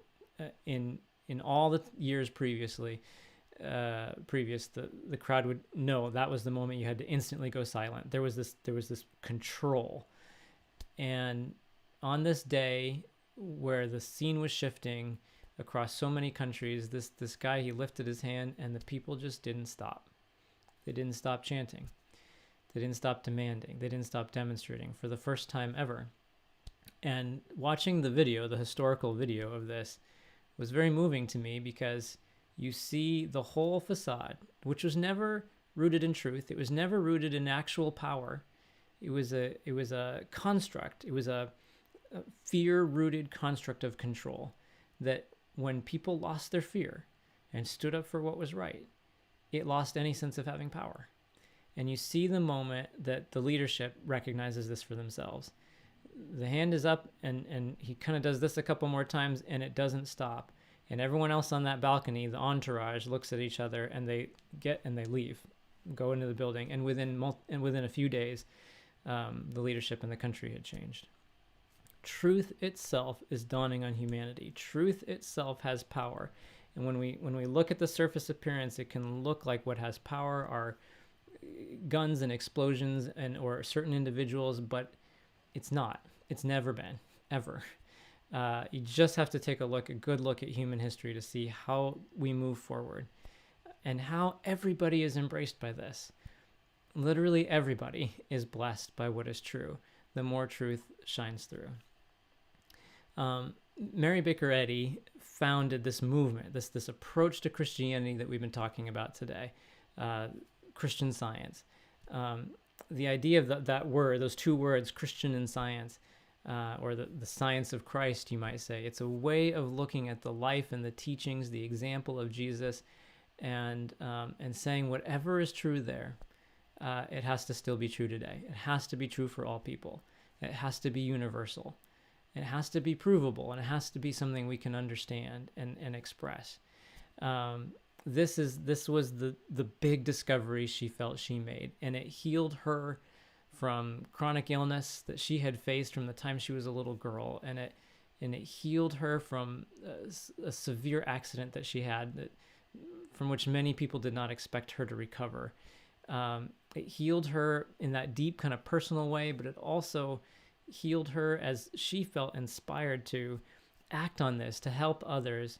in all the years previous, the crowd would know that was the moment you had to instantly go silent. There was this control. And on this day where the scene was shifting across so many countries, this guy, he lifted his hand, and the people just didn't stop. They didn't stop chanting. They didn't stop demanding. They didn't stop demonstrating for the first time ever. And watching the video, the historical video of this, was very moving to me, because you see the whole facade, which was never rooted in truth. It was never rooted in actual power. It was a construct. It was a fear-rooted construct of control, that when people lost their fear and stood up for what was right, it lost any sense of having power. And you see the moment that the leadership recognizes this for themselves. The hand is up, and he kind of does this a couple more times, and it doesn't stop. And everyone else on that balcony, the entourage, looks at each other, and they leave, go into the building. And within a few days, the leadership in the country had changed. Truth itself is dawning on humanity. Truth itself has power. And when we look at the surface appearance, it can look like what has power are guns and explosions and or certain individuals, but it's not. It's never been, ever. You just have to take a good look at human history to see how we move forward and how everybody is embraced by this. Literally everybody is blessed by what is true. The more truth shines through. Mary Baker Eddy founded this movement, this approach to Christianity that we've been talking about today, Christian Science. The idea of that word, those two words, Christian and science, or the science of Christ, you might say. It's a way of looking at the life and the teachings, the example of Jesus, and saying whatever is true there, it has to still be true today. It has to be true for all people. It has to be universal. It has to be provable, and it has to be something we can understand and express. This was the big discovery she felt she made, and it healed her from chronic illness that she had faced from the time she was a little girl, and it healed her from a severe accident that she had from which many people did not expect her to recover. It healed her in that deep kind of personal way, but it also healed her as she felt inspired to act on this, to help others,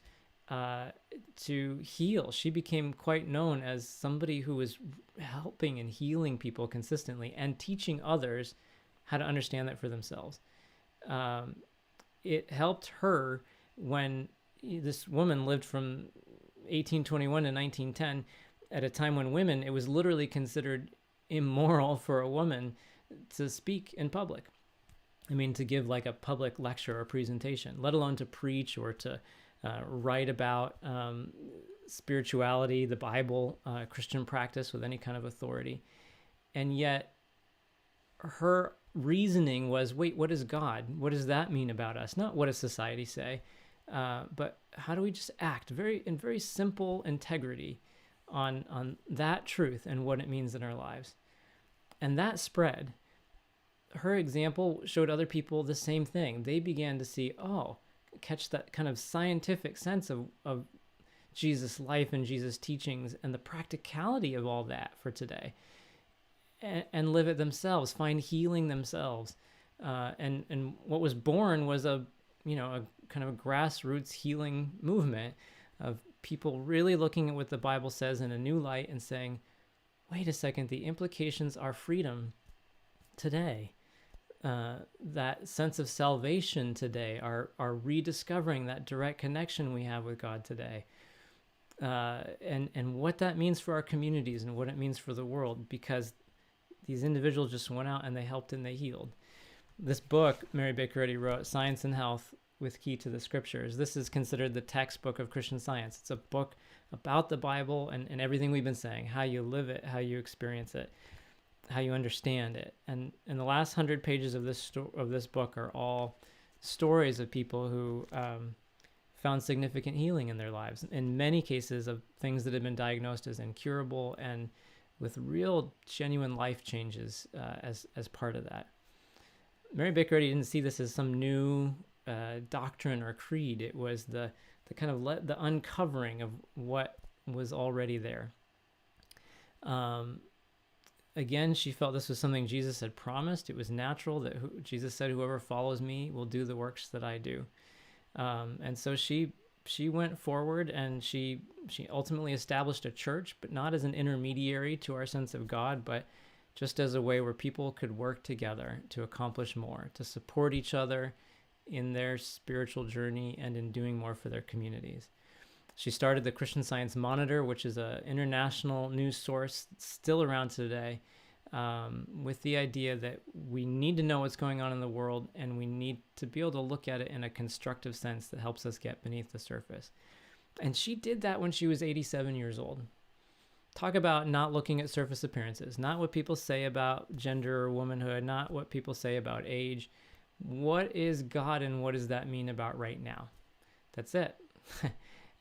to heal. She became quite known as somebody who was helping and healing people consistently and teaching others how to understand that for themselves. It helped her when this woman lived from 1821 to 1910 at a time when women, it was literally considered immoral for a woman to speak in public. I mean, to give like a public lecture or presentation, let alone to preach or to write about spirituality, the Bible, Christian practice with any kind of authority. And yet her reasoning was, wait, what is God? What does that mean about us? Not what does society say, but how do we just act in very simple integrity on that truth and what it means in our lives. And that spread. Her example showed other people the same thing. They began to see, catch that kind of scientific sense of Jesus' life and Jesus' teachings and the practicality of all that for today, and live it themselves, find healing themselves. And what was born was a kind of a grassroots healing movement of people really looking at what the Bible says in a new light and saying, wait a second, the implications are freedom today. That sense of salvation today, are rediscovering that direct connection we have with God today, and what that means for our communities and what it means for the world, because these individuals just went out and they helped and they healed. This book Mary Baker Eddy wrote, Science and Health with Key to the Scriptures, this is considered the textbook of Christian Science. It's a book about the Bible and everything we've been saying, how you live it, how you experience it, how you understand it. And the last 100 pages of this book are all stories of people who found significant healing in their lives, in many cases of things that had been diagnosed as incurable, and with real genuine life changes as part of that. Mary Baker Eddy didn't see this as some new doctrine or creed. It was the kind of the uncovering of what was already there. Again, she felt this was something Jesus had promised. It was natural that Jesus said, whoever follows me will do the works that I do. And so she went forward, and she ultimately established a church, but not as an intermediary to our sense of God, but just as a way where people could work together to accomplish more, to support each other in their spiritual journey and in doing more for their communities. She started the Christian Science Monitor, which is an international news source still around today, with the idea that we need to know what's going on in the world, and we need to be able to look at it in a constructive sense that helps us get beneath the surface. And she did that when she was 87 years old. Talk about not looking at surface appearances, not what people say about gender or womanhood, not what people say about age. What is God, and what does that mean about right now? That's it.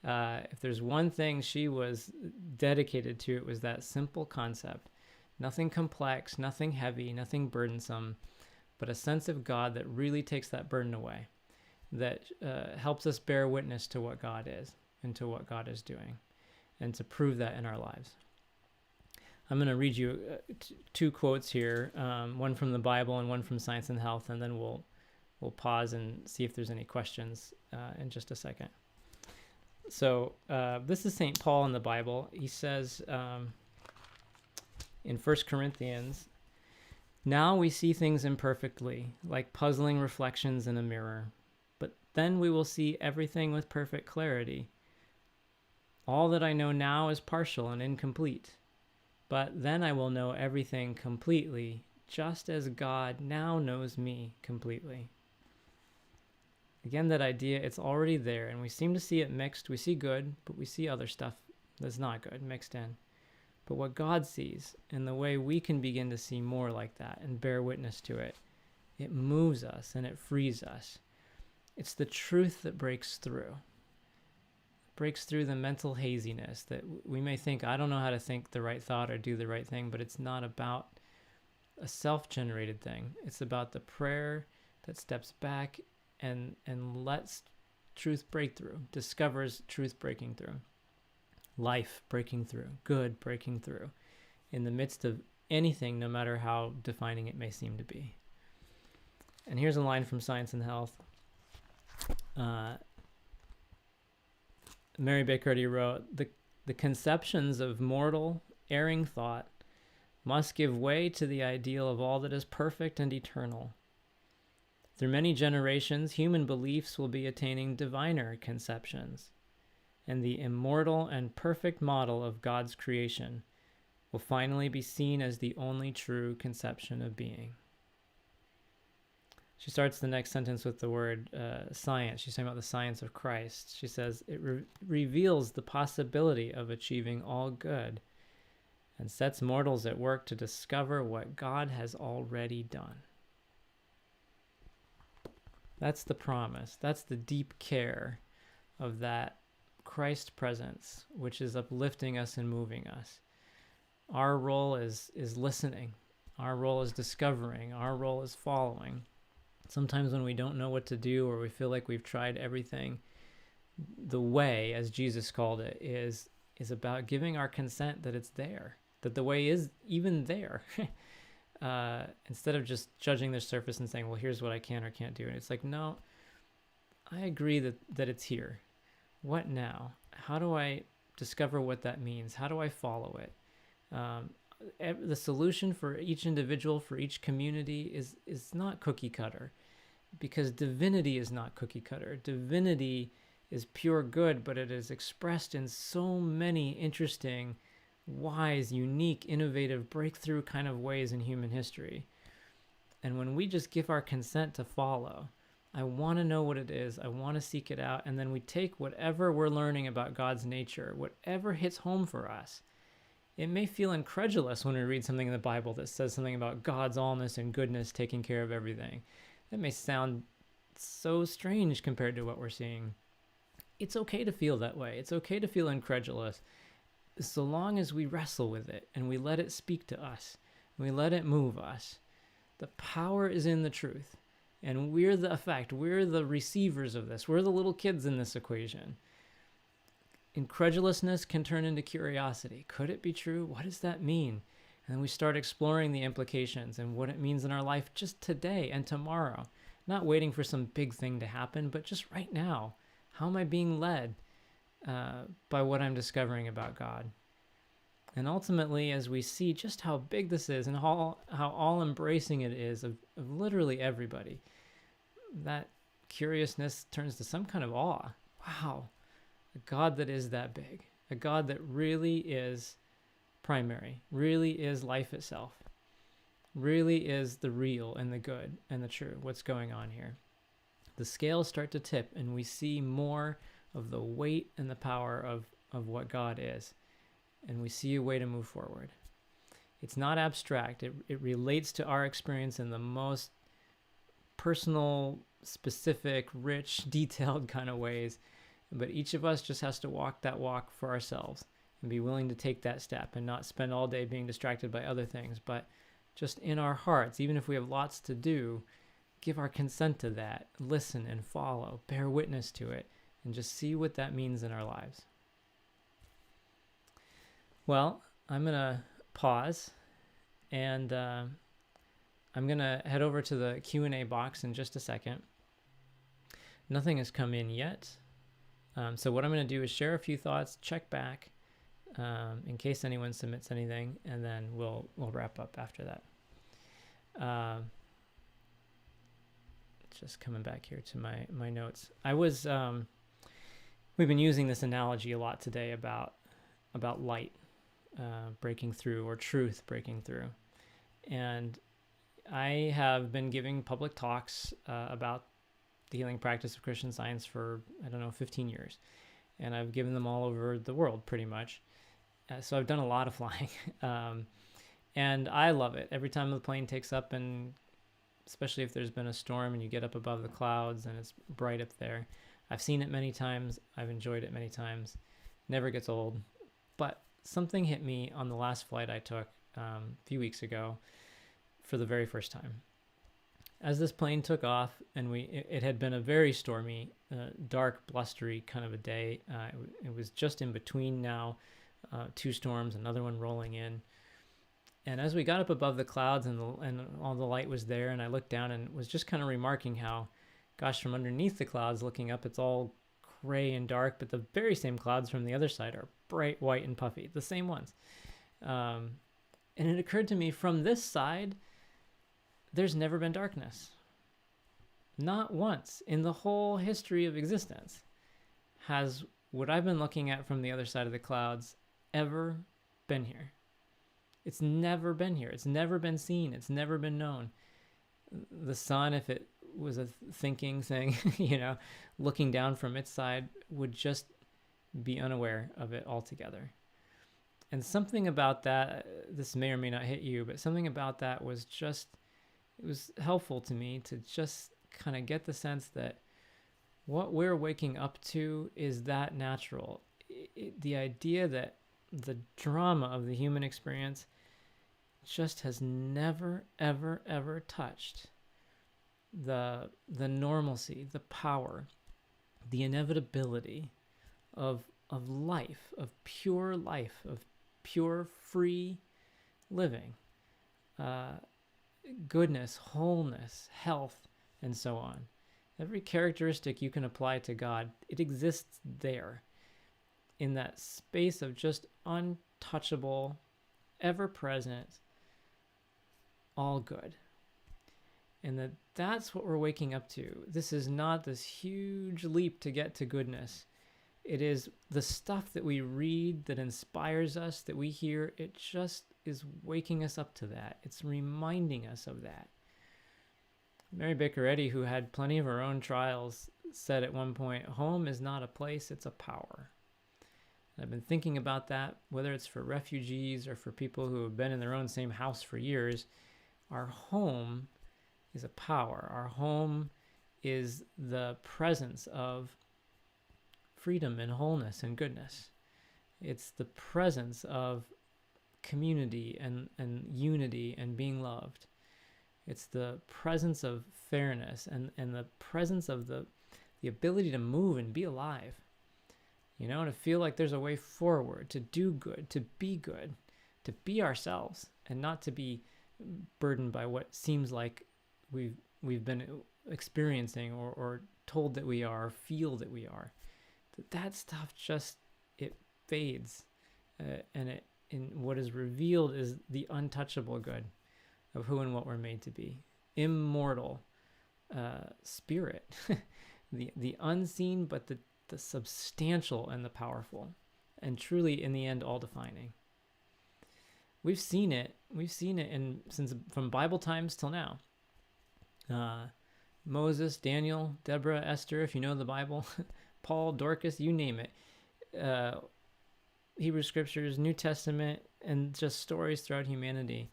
If there's one thing she was dedicated to, it was that simple concept. Nothing complex, nothing heavy, nothing burdensome, but a sense of God that really takes that burden away, that helps us bear witness to what God is and to what God is doing, and to prove that in our lives. I'm going to read you two quotes here, one from the Bible and one from Science and Health, and then we'll pause and see if there's any questions in just a second. So this is St. Paul in the Bible. He says in 1 Corinthians, "Now we see things imperfectly, like puzzling reflections in a mirror. But then we will see everything with perfect clarity. All that I know now is partial and incomplete. But then I will know everything completely, just as God now knows me completely." Again, that idea, it's already there, and we seem to see it mixed. We see good, but we see other stuff that's not good mixed in. But what God sees, and the way we can begin to see more like that and bear witness to it, it moves us and it frees us. It's the truth that breaks through. Breaks through the mental haziness that we may think, I don't know how to think the right thought or do the right thing, but it's not about a self-generated thing. It's about the prayer that steps back and lets truth break through, discovers truth breaking through, life breaking through, good breaking through, in the midst of anything, no matter how defining it may seem to be. And here's a line from Science and Health. Mary Baker wrote, the conceptions of mortal, erring thought must give way to the ideal of all that is perfect and eternal. Through many generations, human beliefs will be attaining diviner conceptions, and the immortal and perfect model of God's creation will finally be seen as the only true conception of being. She starts the next sentence with the word science. She's talking about the science of Christ. She says, it reveals the possibility of achieving all good and sets mortals at work to discover what God has already done. That's the promise. That's the deep care of that Christ presence, which is uplifting us and moving us. Our role is listening. Our role is discovering. Our role is following. Sometimes when we don't know what to do, or we feel like we've tried everything, the way, as Jesus called it, is about giving our consent that it's there, that the way is even there. Instead of just judging the surface and saying, well, here's what I can or can't do. And it's like, no, I agree that it's here. What now? How do I discover what that means? How do I follow it? The solution for each individual, for each community is not cookie cutter, because divinity is not cookie cutter. Divinity is pure good, but it is expressed in so many interesting, wise, unique, innovative, breakthrough kind of ways in human history. And when we just give our consent to follow, I want to know what it is, I want to seek it out, and then we take whatever we're learning about God's nature, whatever hits home for us. It may feel incredulous when we read something in the Bible that says something about God's allness and goodness taking care of everything. That may sound so strange compared to what we're seeing. It's okay to feel that way. It's okay to feel incredulous, so long as we wrestle with it and we let it speak to us, and we let it move us. The power is in the truth, and we're the effect. We're the receivers of this. We're the little kids in this equation. Incredulousness can turn into curiosity. Could it be true? What does that mean? And then we start exploring the implications and what it means in our life just today and tomorrow. Not waiting for some big thing to happen, but just right now. How am I being led by what I'm discovering about God? And ultimately, as we see just how big this is and how all embracing it is of literally everybody, that curiousness turns to some kind of awe. Wow. A God that is that big, a God that really is primary, really is life itself, really is the real and the good and the true, what's going on here. The scales start to tip and we see more of the weight and the power of what God is, and we see a way to move forward. It's not abstract. It relates to our experience in the most personal, specific, rich, detailed kind of ways. But each of us just has to walk that walk for ourselves and be willing to take that step and not spend all day being distracted by other things, but just in our hearts, even if we have lots to do, give our consent to that, listen and follow, bear witness to it, and just see what that means in our lives. Well, I'm going to pause, and I'm going to head over to the Q&A box in just a second. Nothing has come in yet. So what I'm going to do is share a few thoughts, check back in case anyone submits anything, and then we'll wrap up after that. Just coming back here to my notes. We've been using this analogy a lot today about light breaking through, or truth breaking through. And I have been giving public talks about the healing practice of Christian Science for, 15 years. And I've given them all over the world pretty much. So I've done a lot of flying. And I love it. Every time the plane takes up, and especially if there's been a storm and you get up above the clouds and it's bright up there. I've seen it many times. I've enjoyed it many times. Never gets old. But something hit me on the last flight I took a few weeks ago for the very first time. As this plane took off, and it had been a very stormy, dark, blustery kind of a day. It was just in between now, 2 storms, another one rolling in. And as we got up above the clouds and all the light was there, and I looked down and was just kind of remarking how, gosh, from underneath the clouds looking up, it's all gray and dark, but the very same clouds from the other side are bright white and puffy, the same ones. And it occurred to me, from this side, there's never been darkness. Not once in the whole history of existence has what I've been looking at from the other side of the clouds ever been here. It's never been here. It's never been seen. It's never been known. The sun, if it was a thinking thing, looking down from its side, would just be unaware of it altogether. And something about that, this may or may not hit you, but something about that was just, it was helpful to me to just kind of get the sense that what we're waking up to is that natural. The idea that the drama of the human experience just has never, ever, ever touched the normalcy, the power, the inevitability of life, of pure free living, goodness, wholeness, health, and so on. Every characteristic you can apply to God, it exists there, in that space of just untouchable, ever-present, all good. And that's what we're waking up to. This is not this huge leap to get to goodness. It is the stuff that we read that inspires us, that we hear. It just is waking us up to that. It's reminding us of that. Mary Baker Eddy, who had plenty of her own trials, said at one point, home is not a place, it's a power. And I've been thinking about that, whether it's for refugees or for people who have been in their own same house for years. Our home is a power. Our home is the presence of freedom and wholeness and goodness. It's the presence of community and unity and being loved. It's the presence of fairness and the presence of the ability to move and be alive. To feel like there's a way forward, to do good, to be ourselves, and not to be burdened by what seems like we've been experiencing or told that we are, or feel that we are. That stuff just, it fades, and what is revealed is the untouchable good of who and what we're made to be. Immortal spirit, the unseen, but the substantial and the powerful, and truly in the end all defining. We've seen it since from Bible times till now. Moses, Daniel, Deborah, Esther, if you know the Bible, Paul, Dorcas, you name it. Hebrew scriptures, New Testament, and just stories throughout humanity.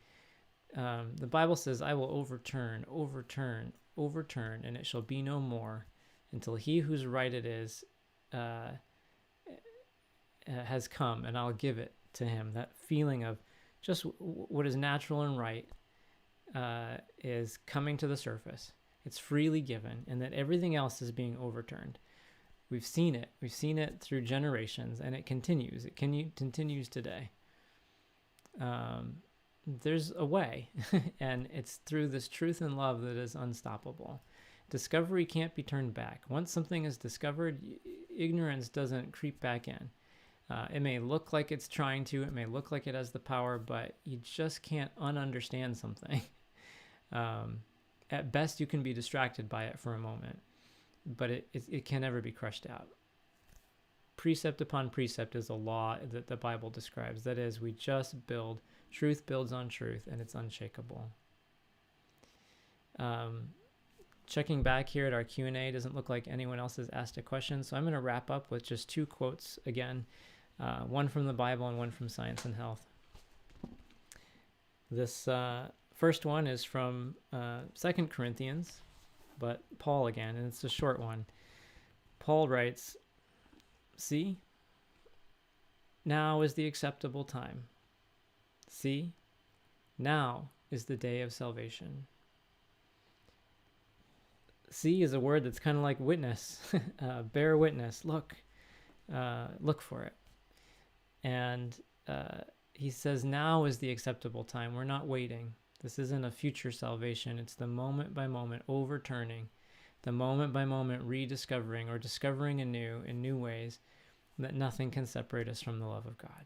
The Bible says, I will overturn, and it shall be no more until he whose right it is has come, and I'll give it to him. That feeling of just what is natural and right, is coming to the surface. It's freely given, and that everything else is being overturned. We've seen it. We've seen it through generations, and it continues. It continues today. There's a way, and it's through this truth and love that is unstoppable. Discovery can't be turned back. Once something is discovered, ignorance doesn't creep back in. It may look like it's trying to, it may look like it has the power, but you just can't ununderstand something. At best, you can be distracted by it for a moment, but it can never be crushed out. Precept upon precept is a law that the Bible describes. That is, we just build, truth builds on truth, and it's unshakable. Checking back here at our Q&A, doesn't look like anyone else has asked a question, so I'm going to wrap up with just 2 quotes again, one from the Bible and one from Science and Health. This first one is from 2 Corinthians, but Paul again, and it's a short one. Paul writes, "See, now is the acceptable time. See, now is the day of salvation." See is a word that's kind of like witness, bear witness, look for it. And he says, now is the acceptable time. We're not waiting. This isn't a future salvation. It's the moment by moment overturning, the moment by moment rediscovering or discovering anew in new ways that nothing can separate us from the love of God.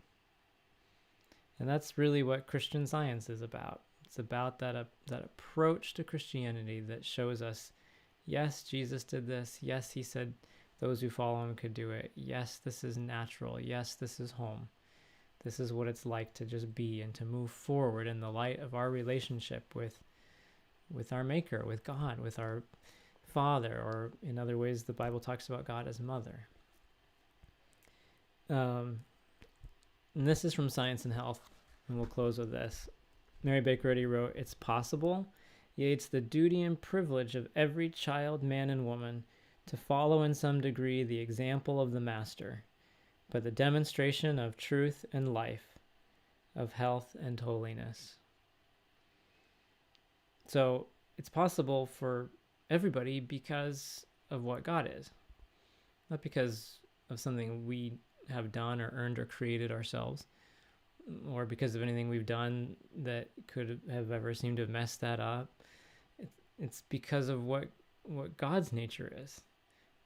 And that's really what Christian Science is about. It's about that approach to Christianity that shows us, yes, Jesus did this. Yes, he said those who follow him could do it. Yes, this is natural. Yes, this is home. This is what it's like to just be and to move forward in the light of our relationship with our Maker, with God, with our Father, or in other ways the Bible talks about God as Mother. And this is from Science and Health, and we'll close with this. Mary Baker Eddy wrote, "It's possible, yea, it's the duty and privilege of every child, man and woman, to follow in some degree the example of the Master, by the demonstration of truth and life, of health and holiness." So it's possible for everybody because of what God is, not because of something we have done or earned or created ourselves, or because of anything we've done that could have ever seemed to have messed that up. It's because of what God's nature is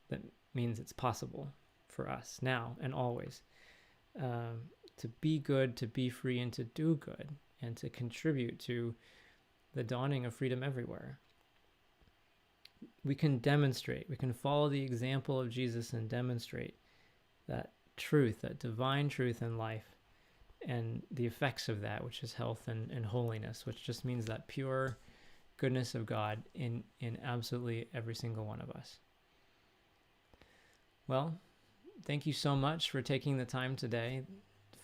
that means it's possible for us now and always to be good, to be free, and to do good, and to contribute to the dawning of freedom everywhere. We can demonstrate, we can follow the example of Jesus and demonstrate that truth, that divine truth in life, and the effects of that, which is health and holiness, which just means that pure goodness of God in absolutely every single one of us. Well, thank you so much for taking the time today,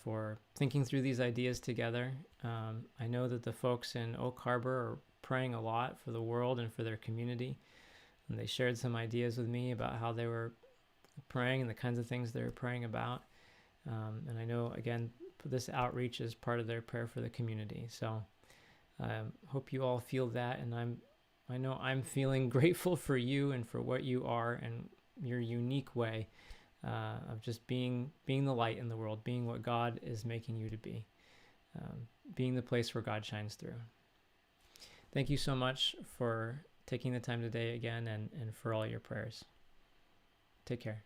for thinking through these ideas together. I know that the folks in Oak Harbor are praying a lot for the world and for their community, and they shared some ideas with me about how they were praying and the kinds of things they were praying about. And I know, again, this outreach is part of their prayer for the community. So hope you all feel that, and I know I'm feeling grateful for you and for what you are and your unique way of just being the light in the world, being what God is making you to be, being the place where God shines through. Thank you so much for taking the time today again, and for all your prayers. Take care.